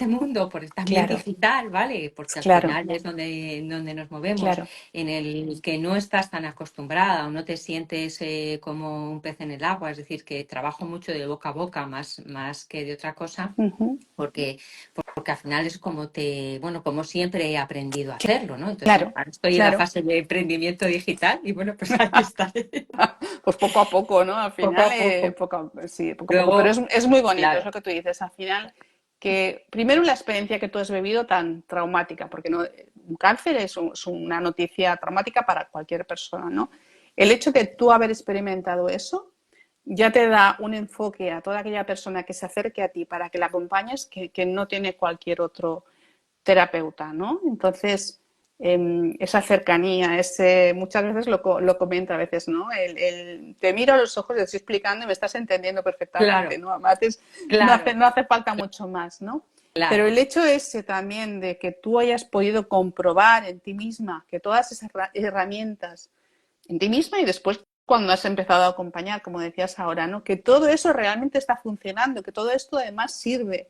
mundo, también Claro, digital, ¿vale? Porque al claro, final es donde nos movemos, claro. en el que no estás tan acostumbrada o no te sientes como un pez en el agua, es decir, que trabajo mucho de boca a boca más que de otra cosa, Ujú. porque al final es bueno, como siempre he aprendido a hacerlo, ¿no? Entonces, bueno, Claro, ahora estoy en la claro. fase de emprendimiento digital y bueno, pues ahí estaré Pues poco a poco, ¿no? Al poco final, a poco. sí, poco a poco. Pero Luego, es muy bonito, es claro, lo que tú dices. Al final, que primero la experiencia que tú has vivido tan traumática, porque no, un cáncer es una noticia traumática para cualquier persona, ¿no? El hecho de tú haber experimentado eso ya te da un enfoque a toda aquella persona que se acerque a ti para que la acompañes que no tiene cualquier otro terapeuta, ¿no? Entonces, esa cercanía, muchas veces lo comento a veces, ¿no? Te miro a los ojos, te estoy explicando y me estás entendiendo perfectamente, claro, ¿no? Haces, claro, no hace falta mucho más, ¿no? Pero claro. el hecho ese también de que tú hayas podido comprobar en ti misma que todas esas herramientas en ti misma y después cuando has empezado a acompañar, como decías ahora, ¿no? Que todo eso realmente está funcionando, que todo esto además sirve.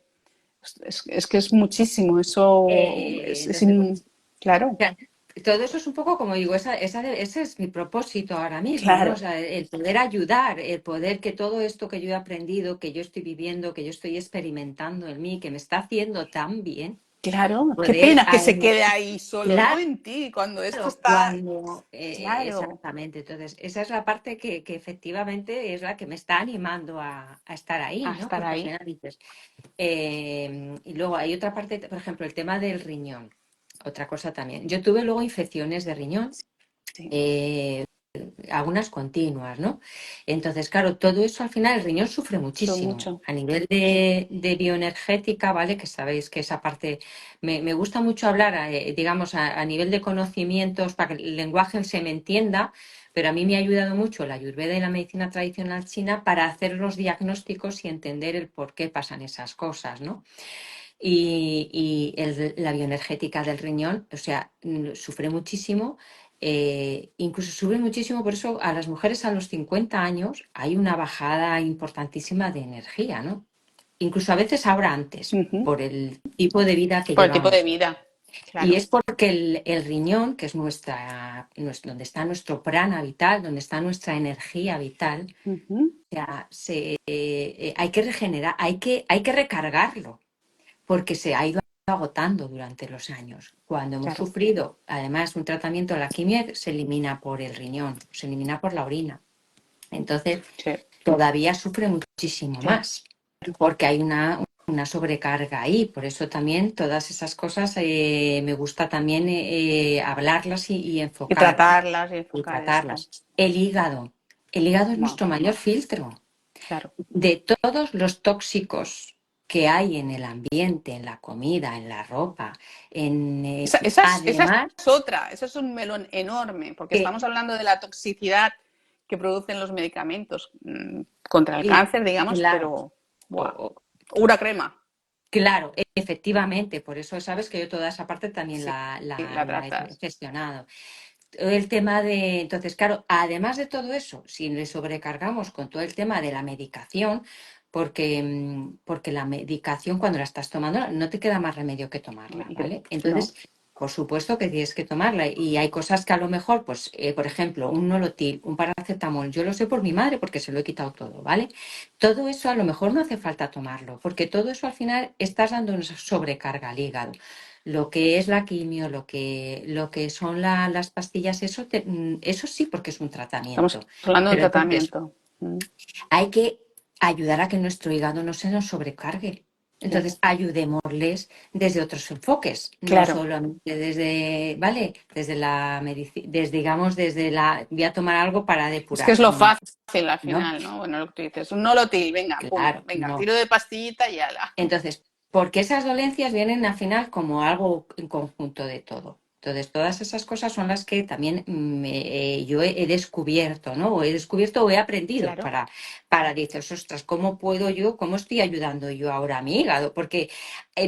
Es que es muchísimo, Entonces, bueno, claro, ya, todo eso es un poco como digo, ese es mi propósito ahora mismo, ¿no? O claro, sea, el poder ayudar, el poder que todo esto que yo he aprendido, que yo estoy viviendo, que yo estoy experimentando en mí, que me está haciendo tan bien, claro. Qué poder pena que se quede ahí solo, ¿no? claro, En ti, cuando esto está, cuando, claro, exactamente. Entonces, esa es la parte que efectivamente es la que me está animando a estar a ahí, ¿no? estar Porque al ahí. final dices, y luego hay otra parte, por ejemplo, el tema del riñón. Otra cosa también. Yo tuve luego infecciones de riñón, Sí, eh, algunas continuas, ¿no? Entonces, claro, todo eso al final el riñón sufre son muchísimo. mucho. A nivel de bioenergética, ¿vale? Que sabéis que esa parte me gusta mucho hablar, digamos, a nivel de conocimientos, para que el lenguaje se me entienda, pero a mí me ha ayudado mucho la Ayurveda y la medicina tradicional china para hacer los diagnósticos y entender el por qué pasan esas cosas, ¿no? La bioenergética del riñón, o sea, sufre muchísimo, incluso sufre muchísimo, por eso a las mujeres a los 50 años hay una bajada importantísima de energía, ¿no? Incluso a veces ahora antes, Ujú. por el tipo de vida que Por el tipo de llevamos. vida, Y claro. es porque el riñón, que es donde está nuestro prana vital, donde está nuestra energía vital, Ujú. o sea, hay que regenerar, hay que recargarlo porque se ha ido agotando durante los años. Cuando hemos Claro, sufrido, además, un tratamiento de la quimio, se elimina por el riñón, se elimina por la orina. Entonces, sí, todavía sufre muchísimo claro. más, porque hay una sobrecarga ahí. Por eso también todas esas cosas me gusta también hablarlas y Y enfocar tratarlas y y enfocar esto. tratarlas. El hígado. El hígado es Wow, nuestro mayor filtro claro. de todos los tóxicos que hay en el ambiente, en la comida, en la ropa, Esa además es otra, eso es un melón enorme, porque que estamos hablando de la toxicidad que producen los medicamentos contra el cáncer, digamos, claro, pero o- ¡buah! o- Pura crema. claro, efectivamente, por eso sabes que yo toda esa parte también Sí, la la he tratas. gestionado. El tema entonces, claro, además de todo eso, si le sobrecargamos con todo el tema de la medicación, porque la medicación cuando la estás tomando no te queda más remedio que tomarla, ¿vale? No, Entonces, por supuesto que tienes que tomarla y hay cosas que a lo mejor, pues, por ejemplo, un Nolotil, un paracetamol, yo lo sé por mi madre porque se lo he quitado todo, ¿vale? Todo eso a lo mejor no hace falta tomarlo, porque todo eso al final estás dando una sobrecarga al hígado. Lo que es la quimio, lo que son las pastillas, eso sí porque es un estamos tratamiento. hablando de un Pero entonces tratamiento. hay que ayudar a que nuestro hígado no se nos sobrecargue. Sí, Entonces, ayudémosles desde otros enfoques, no claro. solamente desde, ¿vale? Desde la medicina, digamos, voy a tomar algo para Es que es depurar. lo No, fácil al no, final, ¿no? Bueno, lo que tú dices, un nolotil, venga, pum, claro, venga, no. tiro de pastillita y ala. Entonces, porque esas dolencias vienen al final como algo en conjunto de todo. Entonces, todas esas cosas son las que también yo he descubierto, ¿no? O he descubierto o he aprendido Claro. para decir, ostras, ¿cómo puedo yo, cómo estoy ayudando yo ahora a mi hígado? Porque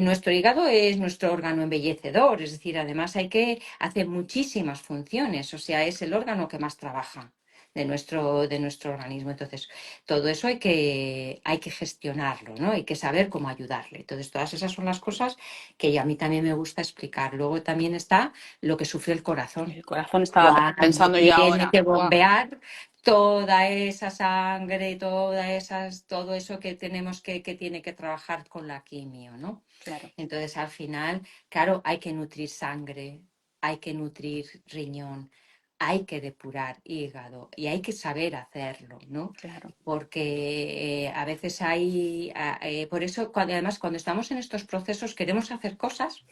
nuestro hígado es nuestro órgano embellecedor, es decir, además hay que hacer muchísimas funciones, o sea, es el órgano que más trabaja de nuestro organismo. Entonces, todo eso hay que gestionarlo, ¿no? Hay que saber cómo ayudarle. Entonces, todas esas son las cosas que a mí también me gusta explicar. Luego también está lo que sufre el corazón. El corazón estaba Cuando pensando yo tiene ahora. que Buah, bombear toda esa sangre, todo eso que tenemos que tiene que trabajar con la quimio, ¿no? claro, Entonces, al final, claro, hay que nutrir sangre, hay que nutrir riñón, hay que depurar hígado y hay que saber hacerlo, ¿no? claro. Porque a veces por eso, además, cuando estamos en estos procesos queremos hacer cosas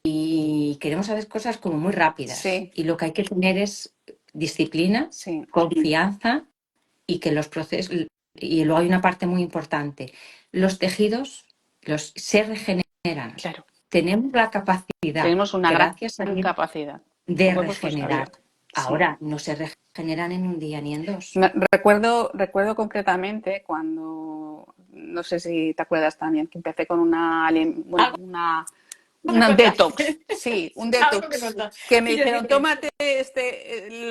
y queremos hacer cosas como muy rápidas. Sí, Y lo que hay que tener es disciplina, sí, confianza y que los procesos, y luego hay una parte muy importante, los tejidos se regeneran. claro. Tenemos la capacidad, Tenemos una gran gracias a Dios, capacidad. Tu de cuerpo es muy sabio. regenerar. Sí. Ahora, no se regeneran en un día ni en dos. Recuerdo concretamente cuando, no sé si te acuerdas también, que empecé con bueno, Algo me una contaste. detox, sí, un Algo me detox, contaste. que me Y yo dijeron, dije, tómate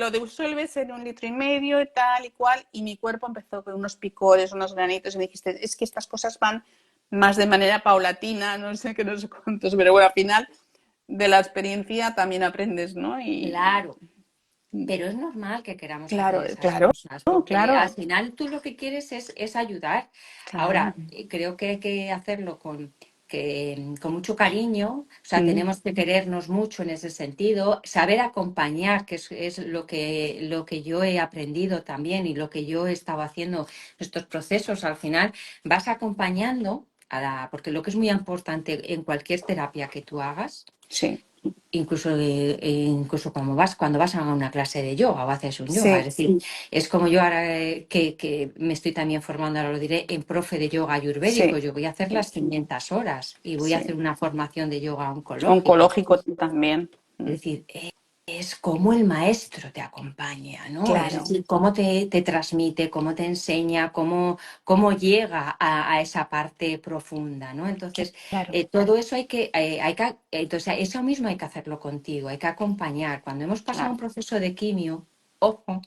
lo disuelves en 1,5 litros y tal y cual, y mi cuerpo empezó con unos picores, unos granitos, y me dijiste, es que estas cosas van más de manera paulatina, no sé qué, no sé cuántos, pero bueno, al final de la experiencia también aprendes, ¿no? Y claro, pero es normal que queramos hacer claro, esas claro, cosas, porque al claro, final tú lo que quieres es ayudar. claro, Ahora, creo que hay que hacerlo con mucho cariño, o sea, mm, tenemos que querernos mucho en ese sentido, saber acompañar, que es lo que yo he aprendido también y lo que yo he estado haciendo en estos procesos. Al final vas acompañando porque lo que es muy importante en cualquier terapia que tú hagas, sí, incluso cuando vas a una clase de yoga o haces un yoga. Es sí, decir, es como yo ahora que me estoy también formando, ahora lo diré, en profe de yoga ayurvédico. sí, Yo voy a hacer las 500 horas y voy a hacer sí. una formación de yoga oncológico. Oncológico también. Es decir, es como el maestro te acompaña, ¿no? Es Claro, decir, cómo te transmite, cómo te enseña, cómo llega a esa parte profunda, ¿no? Entonces, claro, todo eso entonces, eso mismo hay que hacerlo contigo, hay que acompañar. Cuando hemos pasado un claro, proceso de quimio, ojo,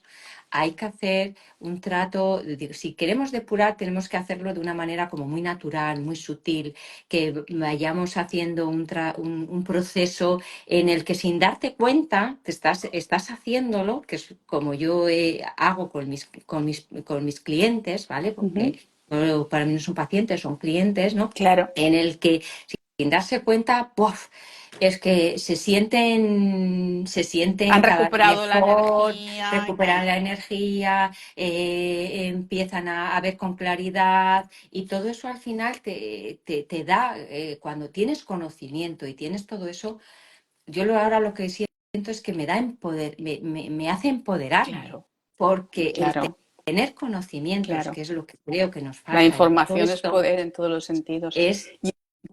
hay que hacer un trato, si queremos depurar, tenemos que hacerlo de una manera como muy natural, muy sutil, que vayamos haciendo un proceso en el que sin darte cuenta estás haciéndolo, que es como yo hago con mis clientes, ¿vale? ujú, Porque para mí no son pacientes, son clientes, ¿no? claro. En el que sin darse cuenta, ¡puf! Es que se sienten Han cada vez recuperado la mejor, energía y recuperan tal. la energía, empiezan a ver con claridad y todo eso al final te da, cuando tienes conocimiento y tienes todo eso, ahora lo que siento es que me hace empoderarme, Claro, porque el claro, tener conocimientos, claro. que es lo que creo que nos La falta en todo información es esto, poder en todos los sentidos. es, Y,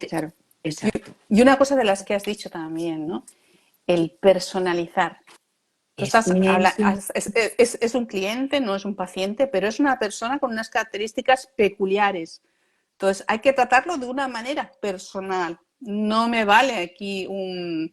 claro. exacto, Y una cosa de las que has dicho también, ¿no? El personalizar. Tú es, estás es un cliente, no es un paciente, pero es una persona con unas características peculiares. Entonces, hay que tratarlo de una manera personal. No me vale aquí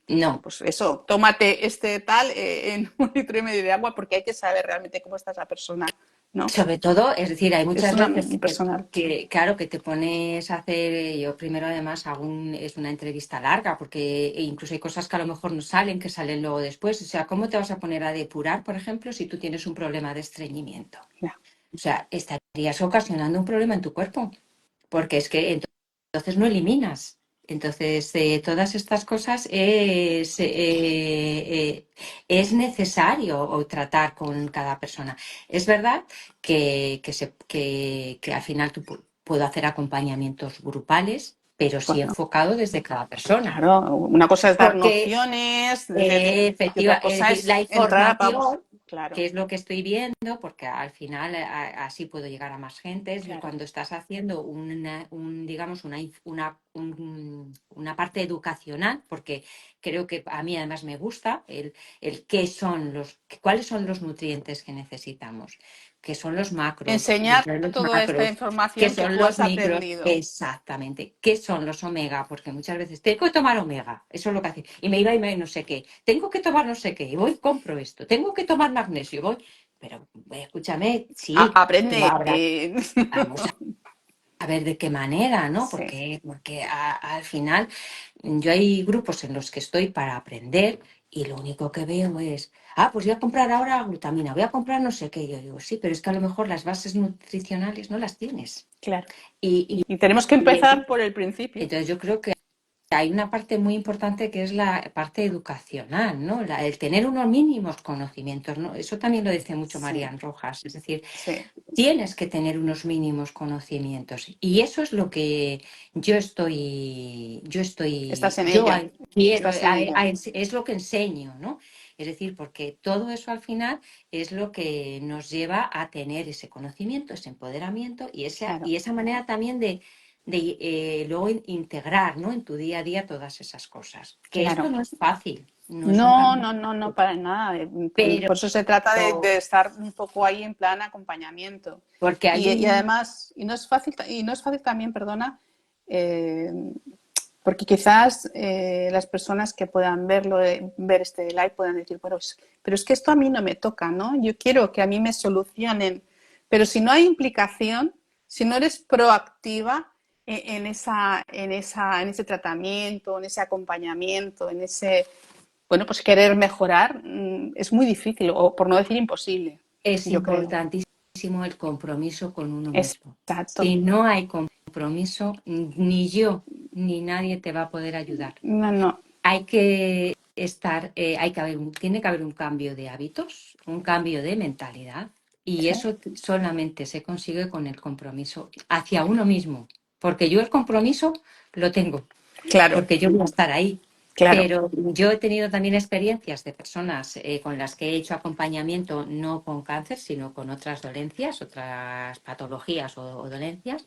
no. pues eso, tómate este tal en 1,5 litros de agua porque hay que saber realmente cómo está esa persona, ¿no? Sobre todo, es decir, hay Es muchas una veces personal. claro, que te pones a hacer, yo primero además es una entrevista larga, porque incluso hay cosas que a lo mejor no salen, que salen luego después. O sea, ¿cómo te vas a poner a depurar, por ejemplo, si tú tienes un problema de estreñimiento? Ya, O sea, estarías ocasionando un problema en tu cuerpo, porque es que entonces no eliminas. Entonces, todas estas cosas es necesario tratar con cada persona. Es verdad que al final puedo hacer acompañamientos grupales, pero sí bueno, enfocado desde cada persona. claro, una cosa es dar Porque nociones y otra efectiva, es cosa decir, es la entrar, vamos, información, claro, que es lo que estoy viendo, porque al final así puedo llegar a más gente, es claro, cuando estás haciendo digamos, una parte educacional, porque creo que a mí además me gusta cuáles son los nutrientes que necesitamos. que son los macros, Enseñar dentro de los toda esta macros, que información que son tú has los micros, aprendido. exactamente, qué son los omega, porque muchas veces tengo que tomar omega, eso es lo que hace, y me iba y me no sé qué, tengo que tomar no sé qué, y voy, compro esto, tengo que tomar magnesio, voy, pero escúchame, sí, tú Aprende. habrás, vamos a ver de qué manera, ¿no? Sí, Porque al final yo hay grupos en los que estoy para aprender y lo único que veo es, pues voy a comprar ahora glutamina, voy a comprar no sé qué. Yo digo, sí, pero es que a lo mejor las bases nutricionales no las tienes. claro. Y, Y tenemos que y empezar por el principio. entonces yo creo que hay una parte muy importante que es la parte educacional, ¿no? El tener unos mínimos conocimientos, ¿no? Eso también lo dice mucho Sí, Marían Rojas, es decir, sí. tienes que tener unos mínimos conocimientos y eso es lo que Estás en ello. quiero, Estás en ello. es lo que enseño, ¿no? Es decir, porque todo eso al final es lo que nos lleva a tener ese conocimiento, ese empoderamiento Claro. y esa manera también de luego integrar, ¿no? En tu día a día todas esas cosas. Que esto Claro. no es fácil, no es un No, camino, no, no, no, para nada. pero Por eso se trata de estar un poco ahí en plan acompañamiento. porque hay Y un... además, y no es fácil, y no es fácil también, perdona, eh, porque quizás las personas que puedan verlo, ver este live puedan decir, bueno, pero es que esto a mí no me toca, ¿no? Yo quiero que a mí me solucionen. Pero si no hay implicación, si no eres proactiva en ese tratamiento, en ese acompañamiento, en ese, bueno, pues querer mejorar, es muy difícil, o por no decir imposible, Es yo creo. importantísimo el compromiso con uno mismo. Exacto. Si no hay compromiso, ni yo ni nadie te va a poder ayudar. No, no. Hay que estar, tiene que haber un cambio de hábitos, un cambio de mentalidad, y Sí. eso solamente se consigue con el compromiso hacia uno mismo. Porque yo el compromiso lo tengo, Claro, porque yo voy a estar ahí. claro. Pero yo he tenido también experiencias de personas con las que he hecho acompañamiento, no con cáncer, sino con otras dolencias, otras patologías o dolencias,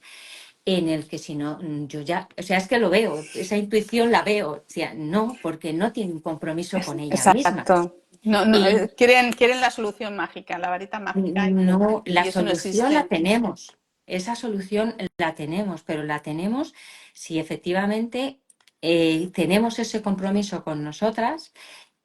en el que si no, yo ya, o sea, es que lo veo, esa intuición la veo, o sea, no, porque no tiene un compromiso con ella misma. Exacto. No, no, Y quieren la solución mágica, la varita mágica, no, la y eso no solución la existe. tenemos, esa solución la tenemos, pero la tenemos si efectivamente tenemos ese compromiso con nosotras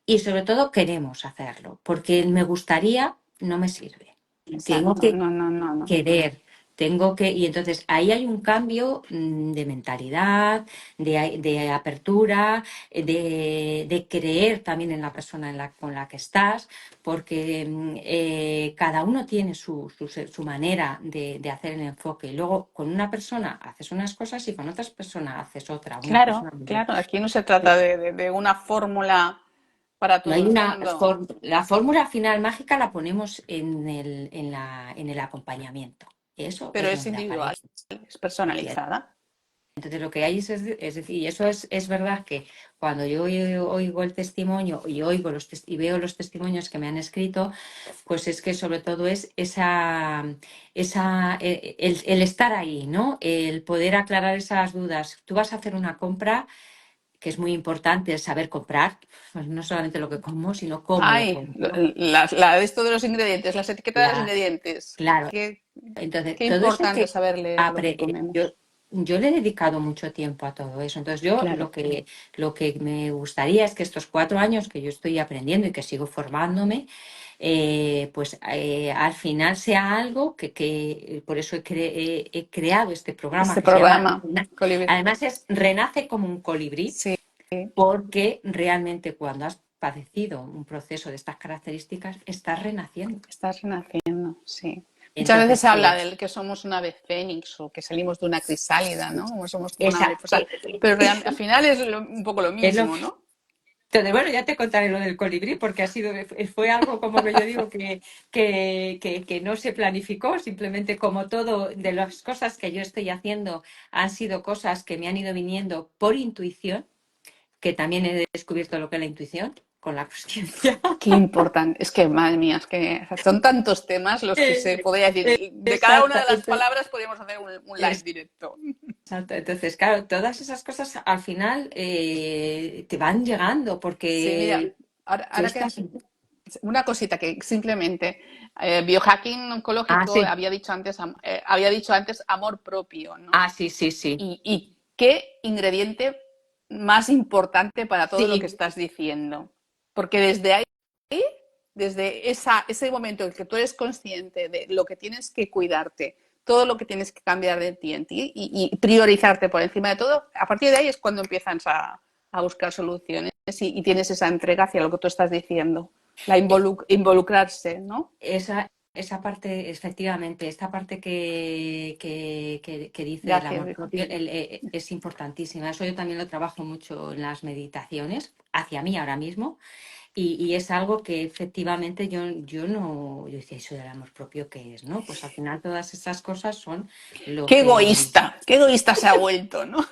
y sobre todo queremos hacerlo, porque el me gustaría no me sirve. Tengo Exacto. que No, no, no, no. querer, y entonces ahí hay un cambio de mentalidad, de apertura, de creer también en la persona con la que estás, porque cada uno tiene su manera de hacer el enfoque. Y luego con una persona haces unas cosas y con otras personas haces otra. Una Claro, persona claro. Aquí no se trata de una fórmula para no todo hay el mundo. la fórmula final mágica la ponemos en el acompañamiento. Eso Pero es es donde individual, aparece. es Y personalizada. entonces lo que hay es decir, y eso es verdad que cuando yo oigo el testimonio y y veo los testimonios que me han escrito, pues es que sobre todo es el estar ahí, ¿no? El poder aclarar esas dudas. Tú vas a hacer una compra que es muy importante, el saber comprar, pues no solamente lo que como, sino cómo lo Ay, compro. esto de los ingredientes, las etiquetas de los La, ingredientes. claro. Qué, Entonces, qué todo eso importante saber leer lo que yo, comemos. yo le he dedicado mucho tiempo a todo eso. Entonces, yo Claro. lo que me gustaría es que estos 4 años que yo estoy aprendiendo y que sigo formándome, al final sea algo por eso he creado este programa Este que se llama, programa, Colibrí. además es Renace como un colibrí, Sí, porque realmente cuando has padecido un proceso de estas características, estás renaciendo. estás renaciendo, sí. Muchas veces Entonces, se habla del que somos una ave fénix o que salimos de una crisálida, ¿no? O somos como una esa, mariposa. Pero al final es un poco lo es lo mismo, ¿no? entonces, bueno, ya te contaré lo del colibrí, porque fue algo como que yo digo que no se planificó, simplemente como todo de las cosas que yo estoy haciendo han sido cosas que me han ido viniendo por intuición, que también he descubierto lo que es la intuición con la conciencia. Qué importante. Es que, madre mía, es que son tantos temas los que se podría decir. De cada una Exacto. de las palabras podríamos hacer un live directo. Exacto. Entonces, claro, todas esas cosas al final te van llegando Sí, mira, porque ahora, tú ahora que estás. has, una cosita que simplemente biohacking Ah, oncológico sí. había dicho antes amor propio, ¿no? Ah, sí, sí, sí. Y qué ingrediente más importante para todo lo que Sí, estás diciendo. Porque desde ahí, desde ese momento en que tú eres consciente de lo que tienes que cuidarte, todo lo que tienes que cambiar de ti en ti y priorizarte por encima de todo, a partir de ahí es cuando empiezas a buscar soluciones y tienes esa entrega hacia lo que tú estás diciendo, la involucrarse, ¿no? esa parte, efectivamente, esta parte que dice del Gracias, amor hijo. propio es importantísima. Eso yo también lo trabajo mucho en las meditaciones, hacia mí ahora mismo. Y es algo que efectivamente yo no, yo decía, eso del amor propio, ¿qué es? ¿No? Pues al final todas esas cosas son lo que... Qué egoísta se ha vuelto, ¿no?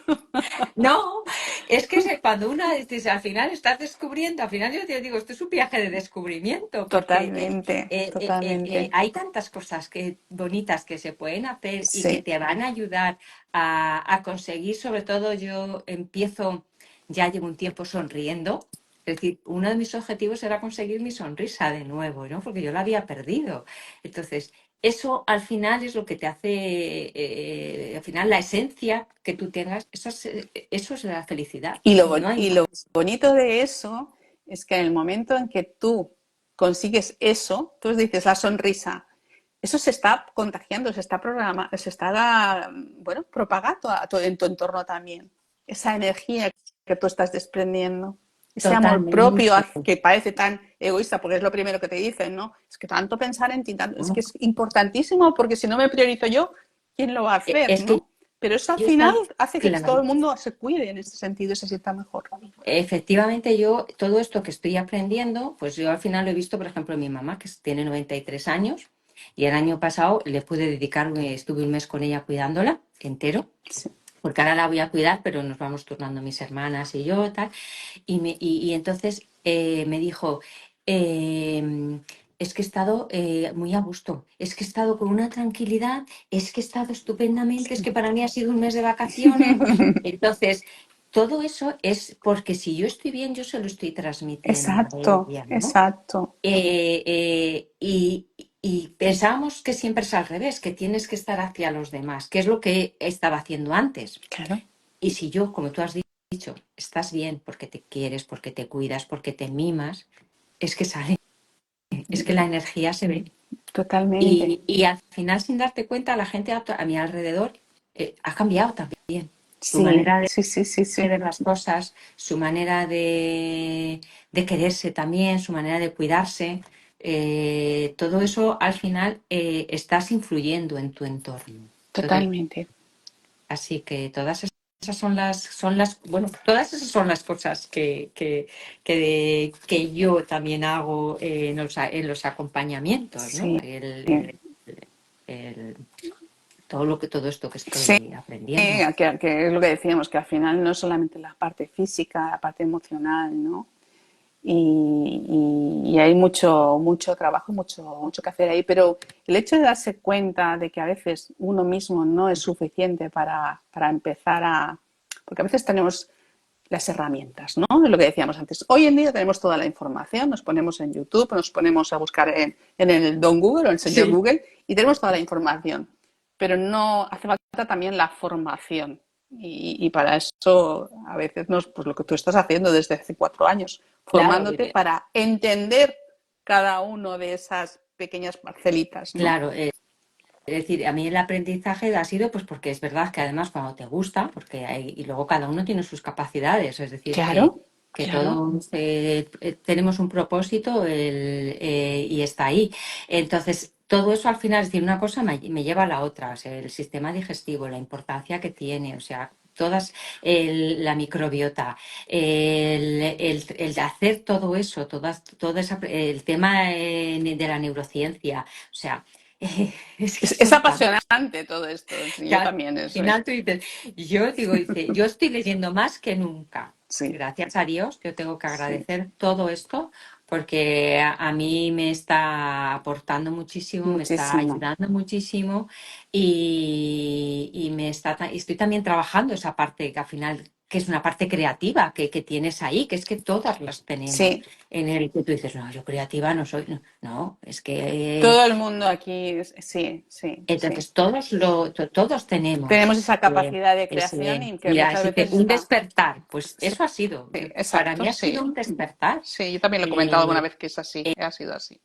No, es que cuando una, al final estás descubriendo, al final yo te digo, esto es un viaje de descubrimiento, porque Totalmente, totalmente. hay tantas cosas bonitas que se pueden hacer y que Sí. te van a ayudar a conseguir, sobre todo yo empiezo, ya llevo un tiempo sonriendo. Es decir, uno de mis objetivos era conseguir mi sonrisa de nuevo, ¿no? Porque yo la había perdido. Entonces, eso al final es lo que te hace, al final la esencia que tú tengas, eso es la felicidad. No hay Y lo más. bonito de eso es que en el momento en que tú consigues eso, tú dices la sonrisa, eso se está contagiando, se está programando, se está, bueno, propagando en tu entorno también. Esa energía que tú estás desprendiendo, ese amor propio Totalmente. que parece tan egoísta, porque es lo primero que te dicen, ¿no? Es que tanto pensar en ti, es que es importantísimo, porque si no me priorizo yo, ¿quién lo va a hacer, Es que no? Pero eso al yo final estaba, hace que todo claro, el mundo se cuide en ese sentido y se sienta mejor. efectivamente yo, todo esto que estoy aprendiendo, pues yo al final lo he visto, por ejemplo, en mi mamá, que tiene 93 años, y el año pasado le pude dedicar, estuve un mes con ella cuidándola entero, Sí. porque ahora la voy a cuidar, pero nos vamos turnando mis hermanas y yo, tal. Y entonces me dijo, eh, es que he estado muy a gusto, es que he estado con una tranquilidad, es que he estado estupendamente, es que para mí ha sido un mes de vacaciones. Entonces, todo eso es porque si yo estoy bien, yo se lo estoy transmitiendo a Exacto, ella, ¿no? exacto. Eh, eh, y, y pensábamos que siempre es al revés, que tienes que estar hacia los demás, que es lo que estaba haciendo antes. Claro. Y si yo, como tú has dicho, estás bien porque te quieres, porque te cuidas, porque te mimas, es que sale, es que la energía se ve. Totalmente. Y al final, sin darte cuenta, la gente a mi alrededor ha cambiado también. Su Sí, manera sí, sí, sí, de sí. ver las cosas, su manera de quererse también, su manera de cuidarse. Todo eso al final estás influyendo en tu entorno. Entonces, Totalmente. así que todas esas bueno, todas esas son las cosas que yo también hago en los acompañamientos, ¿no? Sí. El- todo esto que Sí, estoy aprendiendo. que es lo que decíamos, que al final no es solamente la parte física, la parte emocional, ¿no? Y hay mucho trabajo, mucho que hacer ahí, pero el hecho de darse cuenta de que a veces uno mismo no es suficiente para empezar porque a veces tenemos las herramientas, ¿no? Es lo que decíamos antes. Hoy en día tenemos toda la información, nos ponemos en YouTube, nos ponemos a buscar en el Don Google o el señor Sí. Google y tenemos toda la información, pero no hace falta también la formación. Y para eso a veces pues lo que tú estás haciendo desde hace 4 años, Claro, formándote para entender cada uno de esas pequeñas parcelitas, ¿no? claro. Es decir, a mí el aprendizaje ha sido pues porque es verdad que además cuando te gusta, y luego cada uno tiene sus capacidades, es decir, Claro, que claro. todos tenemos un propósito y está ahí. Entonces, todo eso al final, es decir, una cosa me lleva a la otra, o sea, el sistema digestivo, la importancia que tiene, o sea, la microbiota, el hacer todo eso, el tema de la neurociencia, o sea, es que Es son apasionante todo esto. Sí, que yo al también. final tú dices, dice, yo estoy leyendo más que nunca. Sí, Gracias a Dios, yo tengo que sí, agradecer todo esto porque a mí me está aportando muchísimo, me está muchísimo. ayudando muchísimo y estoy también trabajando esa parte que al final que es una parte creativa que tienes ahí, que es que todas las tenemos, Sí, en el que tú dices, no, yo creativa no soy, no, no, es que todo el mundo aquí, sí, sí, sí. entonces todos tenemos Tenemos esa capacidad de creación ese, y que mira, muchas así que veces un está... despertar, pues Sí, eso ha sido, sí, para exacto, mí ha sido sí. un despertar. Sí, yo también lo he comentado alguna eh, vez que es así, ha sido así.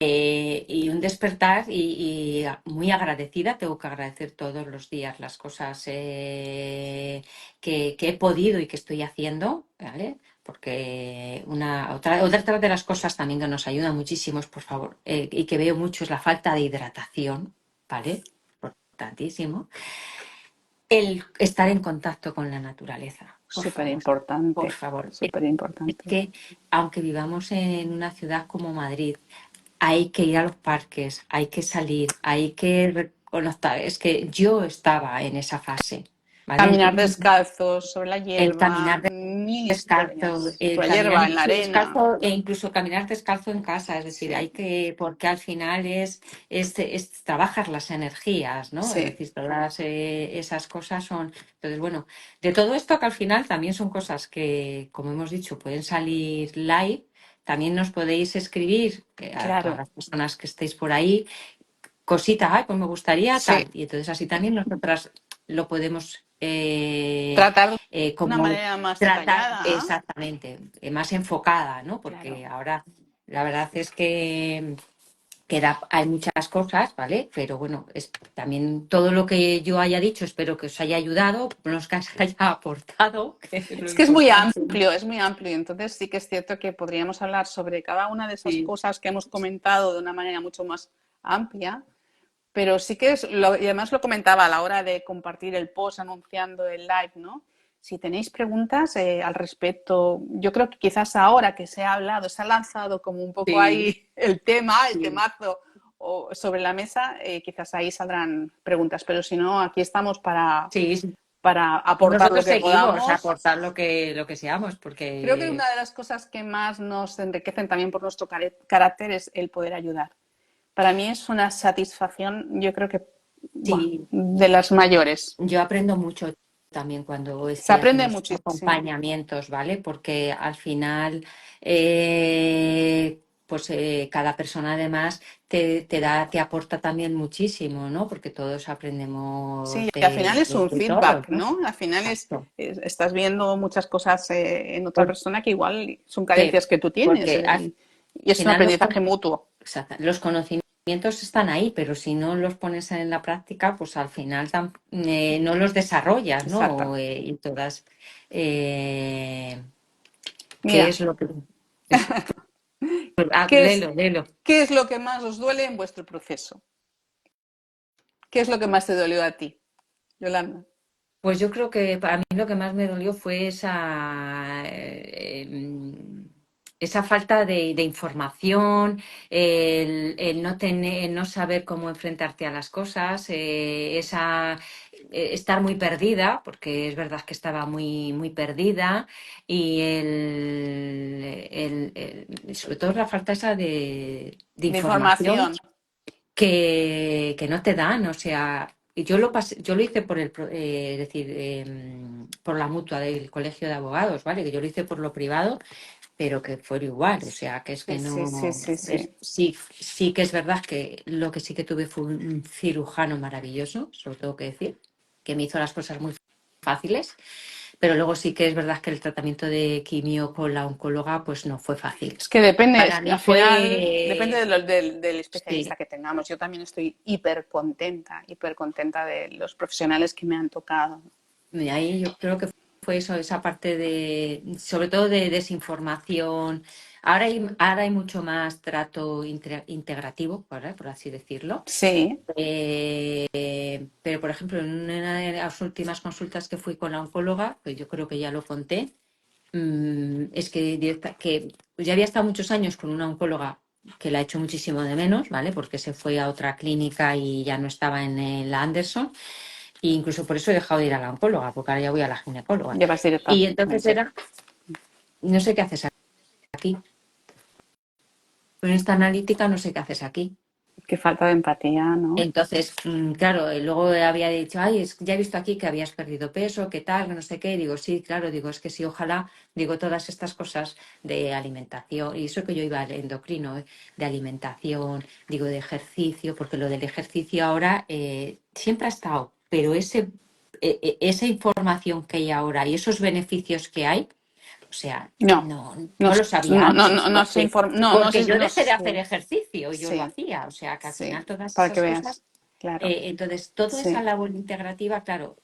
y un despertar y muy agradecida, tengo que agradecer todos los días las cosas que he podido y que estoy haciendo, ¿vale? Porque otra de las cosas también que nos ayuda muchísimo es, por favor, y que veo mucho es la falta de hidratación, ¿vale? Importantísimo. El estar en contacto con la naturaleza, Súper por importante, favor. súper Es importante. que aunque vivamos en una ciudad como Madrid, hay que ir a los parques, hay que salir, hay que reconectar. Es que yo estaba en esa fase, ¿vale? Caminar descalzos sobre la El hierba, caminar mil descalzo, historias. el Sobre la caminar hierba, en la incluso arena. descalzo e incluso caminar descalzo en casa, es decir, Sí, hay que, porque al final es trabajar las energías, ¿no? Es sí, decir, todas esas cosas son, entonces, bueno, de todo esto que al final también son cosas que, como hemos dicho, pueden salir live, también nos podéis escribir, a todas claro, las personas que estéis por ahí, cositas, ay, pues me gustaría sí. tal, y entonces así también nosotras lo podemos Tratar de una como manera más tratar detallada, ¿ah? exactamente, más enfocada, ¿no? Porque Claro. ahora la verdad es que hay muchas cosas, ¿vale? Pero bueno, también todo lo que yo haya dicho, espero que os haya ayudado, no os que os haya aportado, que es lo Es que importante. es muy amplio. Entonces sí que es cierto que podríamos hablar sobre cada una de esas Sí, cosas que hemos comentado de una manera mucho más amplia. Pero sí que y además lo comentaba a la hora de compartir el post anunciando el live, ¿no? Si tenéis preguntas al respecto, yo creo que quizás ahora que se ha hablado, se ha lanzado como un poco sí, ahí el tema, el sí. temazo sobre la mesa, quizás ahí saldrán preguntas. Pero si no, aquí estamos Sí, sí. para Y aportar lo nosotros que seguimos a podamos. aportar lo que seamos, Creo que porque una de las cosas que más nos enriquecen también por nuestro carácter es el poder ayudar. Para mí es una satisfacción, yo creo que sí, de las mayores. yo aprendo mucho también cuando Se estoy aprende haciendo estos muchísimo. acompañamientos, ¿vale? Porque al final, pues cada persona además te aporta también muchísimo, ¿no? Porque todos aprendemos Sí, y al final es un de todos, feedback, ¿no? ¿no? Al final Exacto. estás viendo muchas cosas en otra persona que igual son Porque, carencias que tú tienes porque al y es un final aprendizaje mutuo. los conocimientos están ahí, pero si no los pones en la práctica, pues al final no los desarrollas, Exacto. ¿no? Y todas, eh, ¿qué Mira, es lo que... es- ¿qué es, léelo. ¿qué es lo que más os duele en vuestro proceso? ¿Qué es lo que más te dolió a ti, Yolanda? Pues yo creo que para mí lo que más me dolió fue esa falta de información, el no tener, el no saber cómo enfrentarte a las cosas, estar muy perdida, porque es verdad que estaba muy, muy perdida, y sobre todo la falta esa de De información información. que no te dan, o sea, y yo lo pasé, yo lo hice por es decir, por la mutua del colegio de abogados, ¿vale? Que yo lo hice por lo privado, pero que fue igual, o sea, que es Sí, que sí, sí, no, sí, sí. sí, sí que es verdad que lo que sí que tuve fue un cirujano maravilloso, sobre todo que decir, que me hizo las cosas muy fáciles, pero luego sí que es verdad que el tratamiento de quimio con la oncóloga pues no fue fácil. Es que depende, Para mí al final depende fue, del sí, especialista que tengamos. Yo también estoy hiper contenta de los profesionales que me han tocado. y ahí yo creo que fue eso, esa parte sobre todo de desinformación. Ahora hay mucho más trato integrativo, ¿verdad? Por así decirlo. Sí, Pero, por ejemplo, en una de las últimas consultas que fui con la oncóloga, que yo creo que ya lo conté, es que ya había estado muchos años con una oncóloga que la he hecho muchísimo de menos, ¿vale? Porque se fue a otra clínica y ya no estaba en la Anderson. E incluso por eso he dejado de ir a la oncóloga, porque ahora ya voy a la ginecóloga. llevas Y entonces directamente. no sé qué haces aquí. Con esta analítica no sé qué haces aquí. Qué falta de empatía, ¿no? Entonces, claro, luego había dicho, ay, ya he visto aquí que habías perdido peso, qué tal, que no sé qué. Digo, sí, claro, digo, es que sí, ojalá, digo, todas estas cosas de alimentación, y eso que yo iba al endocrino, de alimentación, digo, de ejercicio, porque lo del ejercicio ahora siempre ha estado, pero esa información que hay ahora y esos beneficios que hay, o sea, No, no, no, no lo sabía no, no, antes, no, no se informa, no, no, porque yo no dejé de hacer sé, ejercicio y yo lo sí, hacía, o sea, que al sí, final todas para que esas veas, cosas claro, entonces, toda esa sí, labor integrativa, claro,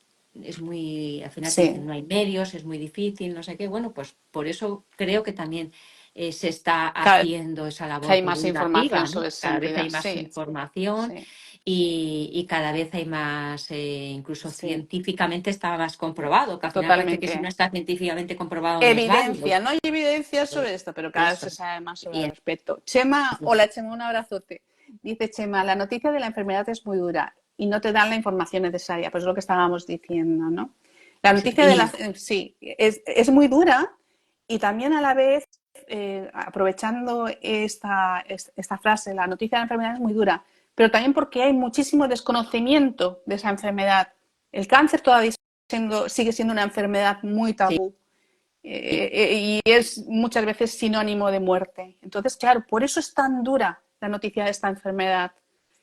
es muy, al final te dicen, sí, no hay medios, es muy difícil, no sé qué. Bueno, pues por eso creo que también se está cada vez haciendo esa que labor hay más información divulgativa, sobre ¿no? Cada vez sostenibilidad, hay más sí, información sí, y cada vez hay más, incluso sí, científicamente está más comprobado, que al final parece que si no totalmente. está científicamente comprobado no es válido. Evidencia, no hay evidencia Eh, sobre esto, pero cada vez Eso. se sabe más sobre Y el respecto. Chema, hola Chema, un abrazote. Dice Chema, la noticia de la enfermedad es muy dura y no te dan la información necesaria, pues es lo que estábamos diciendo, ¿no? La noticia de la, y sí, es muy dura y también a la vez, aprovechando esta frase, la noticia de la enfermedad es muy dura, pero también porque hay muchísimo desconocimiento de esa enfermedad. El cáncer todavía sigue siendo una enfermedad muy sí, tabú y es muchas veces sinónimo de muerte. Entonces, claro, por eso es tan dura la noticia de esta enfermedad,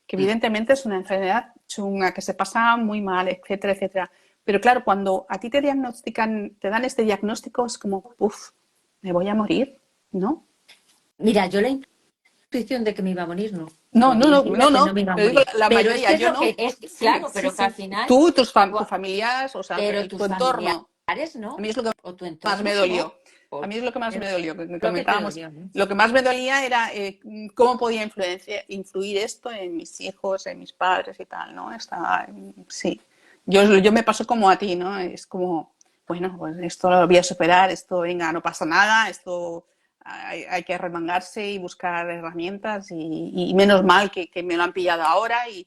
que mm. evidentemente es una enfermedad chunga, que se pasa muy mal, etcétera, etcétera. Pero claro, cuando a ti te diagnostican, te dan este diagnóstico, es como, uff, me voy a morir, ¿no? Mira, yo la intuición de que me iba a morir, no, No, porque no, yo no, sabía no, que no no, me iba a pero digo morir. la Pero es mayoría, que es yo lo que no. es, Sí, claro, sí, pero que al sí. final Tú, tu gua- familia, o sea, pero tu tus entorno. familiares, A ¿no? mí es lo que O tu más me entorno, dolió. ¿no? A Por mí es lo que más es me dolió, que lo que te comentábamos. dolió, ¿no? Lo que más me dolía era cómo podía influir esto en mis hijos, en mis padres y tal, ¿no? Estaba, sí. Yo me paso como a ti, ¿no? Es como, bueno, pues esto lo voy a superar, esto, venga, no pasa nada, esto hay que remangarse y buscar herramientas y menos mal que me lo han pillado ahora y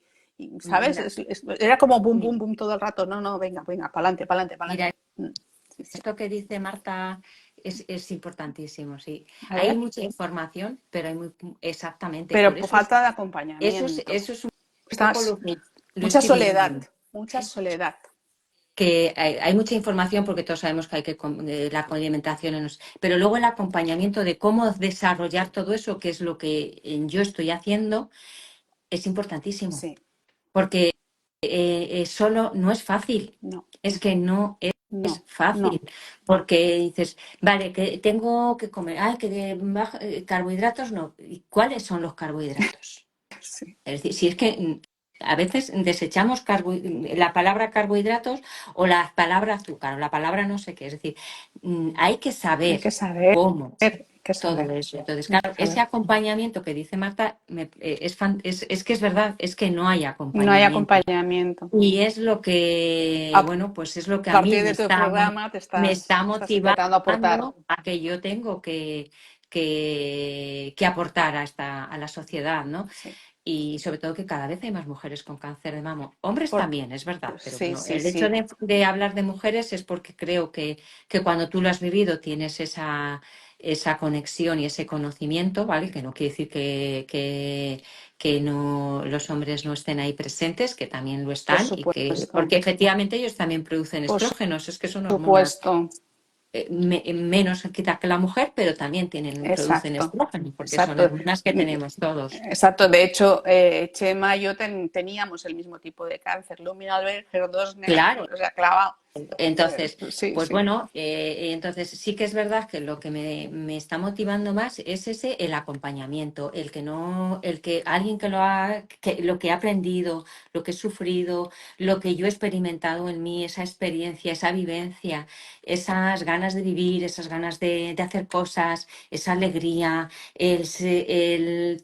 ¿sabes? Mira, Era como boom, mi- boom, boom todo el rato. No, no, venga, venga, para adelante, para adelante, para mira, adelante. Sí, sí. esto que dice Marta es importantísimo, sí. A Hay ver, mucha información, pero hay muy exactamente, pero por por eso falta de eso acompañamiento. es un poco Estás, lo mucha estoy soledad, viendo. mucha soledad. Que hay mucha información porque todos sabemos que hay que la alimentación, pero luego el acompañamiento de cómo desarrollar todo eso, que es lo que yo estoy haciendo, es importantísimo, Sí, porque solo no es fácil, no, es que no es no, fácil, no. porque dices, vale, que tengo que comer, carbohidratos no, ¿y cuáles son los carbohidratos? Sí, Es decir, si es que a veces desechamos la palabra carbohidratos o la palabra azúcar o la palabra no sé qué. Es decir, hay que hay que saber saber, cómo hay que todo saber, eso. Entonces, hay que claro, ese saber. acompañamiento que dice Marta es que es verdad, es que no hay No hay acompañamiento. acompañamiento. Y es lo que, A bueno, pues es lo que a mí partir de tu programa te me está estás intentando aportar. motivando a que yo tengo que aportar a la sociedad, ¿no? Sí, Y sobre todo que cada vez hay más mujeres con cáncer de mama. Hombres por, también, es verdad, pero sí, bueno, sí, el hecho sí. de hablar de mujeres es porque creo que cuando tú lo has vivido tienes esa conexión y ese conocimiento, ¿vale? Que no quiere decir que no, los hombres no estén ahí presentes, que también lo Por están y que, supuesto, porque efectivamente ellos también producen por estrógenos, es que son hormonas supuesto. menos quizá que la mujer, pero también producen Exacto, estrógenos, porque son exacto. hormonas que tenemos todos. Exacto, de hecho, Chema y yo teníamos el mismo tipo de cáncer, luminal HER2 negativo, Claro. o sea, clavado. Entonces, Sí, pues sí, bueno, entonces sí que es verdad que lo que me está motivando más es el acompañamiento, el que no, el que alguien que lo que he aprendido, lo que he sufrido, lo que yo he experimentado en mí, esa experiencia, esa vivencia, esas ganas de vivir, esas ganas de hacer cosas, esa alegría, el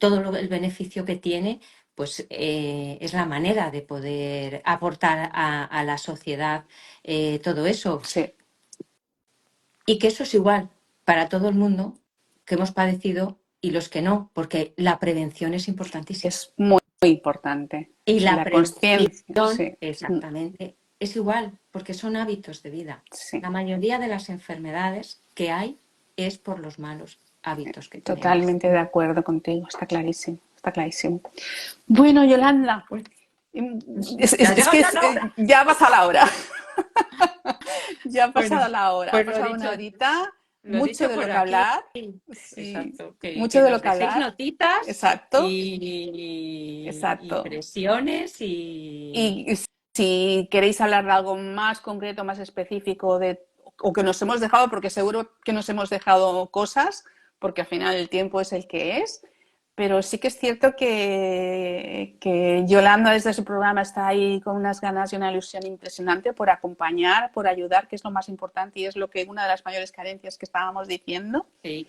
beneficio que tiene, pues es la manera de poder aportar a la sociedad todo eso. sí, Y que eso es igual para todo el mundo que hemos padecido y los que no, porque la prevención es importantísima. es muy, muy importante. Y Y la la conciencia, prevención, sí, exactamente, es igual, porque son hábitos de vida. sí, La mayoría de las enfermedades que hay es por los malos hábitos que tenemos. totalmente de acuerdo contigo, está clarísimo, está clarísimo. Bueno, Yolanda, Pues, ¿ya has es llegado que ya la hora? ya ha pasado la hora. Ya ha Bueno, pasado la hora, ha pues pasado una horita, lo mucho dicho de lo por que aquí. hablar. Sí, Exacto, mucho que de lo nos que dejéis hablar. notitas Exacto, y exacto. impresiones Y si queréis hablar de algo más concreto, más específico, o que nos hemos dejado, porque seguro que nos hemos dejado cosas, porque al final el tiempo es el que es, pero sí que es cierto que Yolanda desde su programa está ahí con unas ganas y una ilusión impresionante por acompañar, por ayudar, que es lo más importante y es lo que una de las mayores carencias que estábamos diciendo. sí,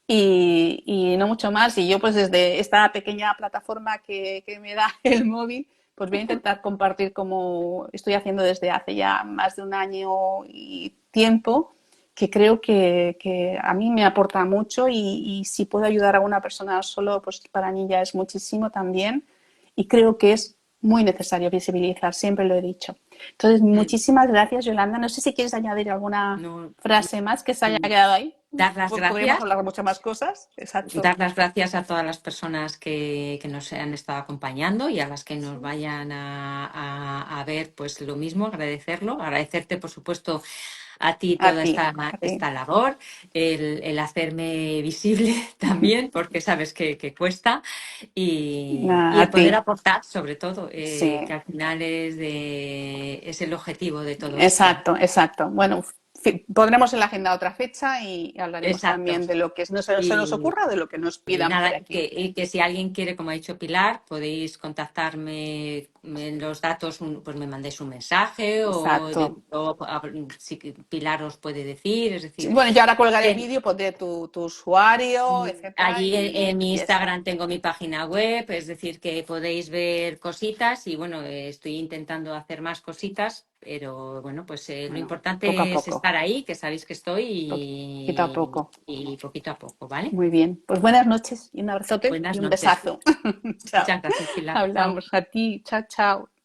Y no mucho más. Y yo pues desde esta pequeña plataforma que me da el móvil, pues voy a intentar compartir como estoy haciendo desde hace ya más de un año y tiempo, que creo que a mí me aporta mucho y si puedo ayudar a una persona solo, pues para mí ya es muchísimo también. Y creo que es muy necesario visibilizar, siempre lo he dicho. Entonces, mm, muchísimas gracias, Yolanda. No sé si quieres añadir alguna no, frase más que se haya mm, quedado ahí. dar las Podríamos gracias. hablar de muchas más cosas. Exacto. Dar las gracias a todas las personas que nos han estado acompañando y a las que nos vayan a ver, pues lo mismo, agradecerlo, agradecerte, por supuesto, a ti A toda ti, a ti. esta labor, el hacerme visible también, porque sabes que cuesta, y A el ti. poder aportar, sobre todo, Sí. que al final es el objetivo de todo esto. Exacto, exacto. Bueno, pondremos en la agenda otra fecha y hablaremos Exacto. también de lo que se nos Y, ocurra, de lo que nos Y pidan por nada, aquí. y que si alguien quiere, como ha dicho Pilar, podéis contactarme en los datos, pues me mandéis un mensaje Exacto. si Pilar os puede decir, es Sí, decir, bueno, yo ahora colgaré el vídeo, pondré tu usuario, etcétera, allí en mi y eso. Instagram tengo mi página web, es decir, que podéis ver cositas y bueno, estoy intentando hacer más cositas, pero bueno, pues lo Bueno, poco a importante es poco, estar ahí, que sabéis que estoy poquito a poco. y poquito a poco, ¿vale? Muy bien. Pues buenas noches y un abrazote y Buenas un noches. besazo. Chao. Muchas gracias, Pilar. Chao. Hablamos a ti. Chao, chao.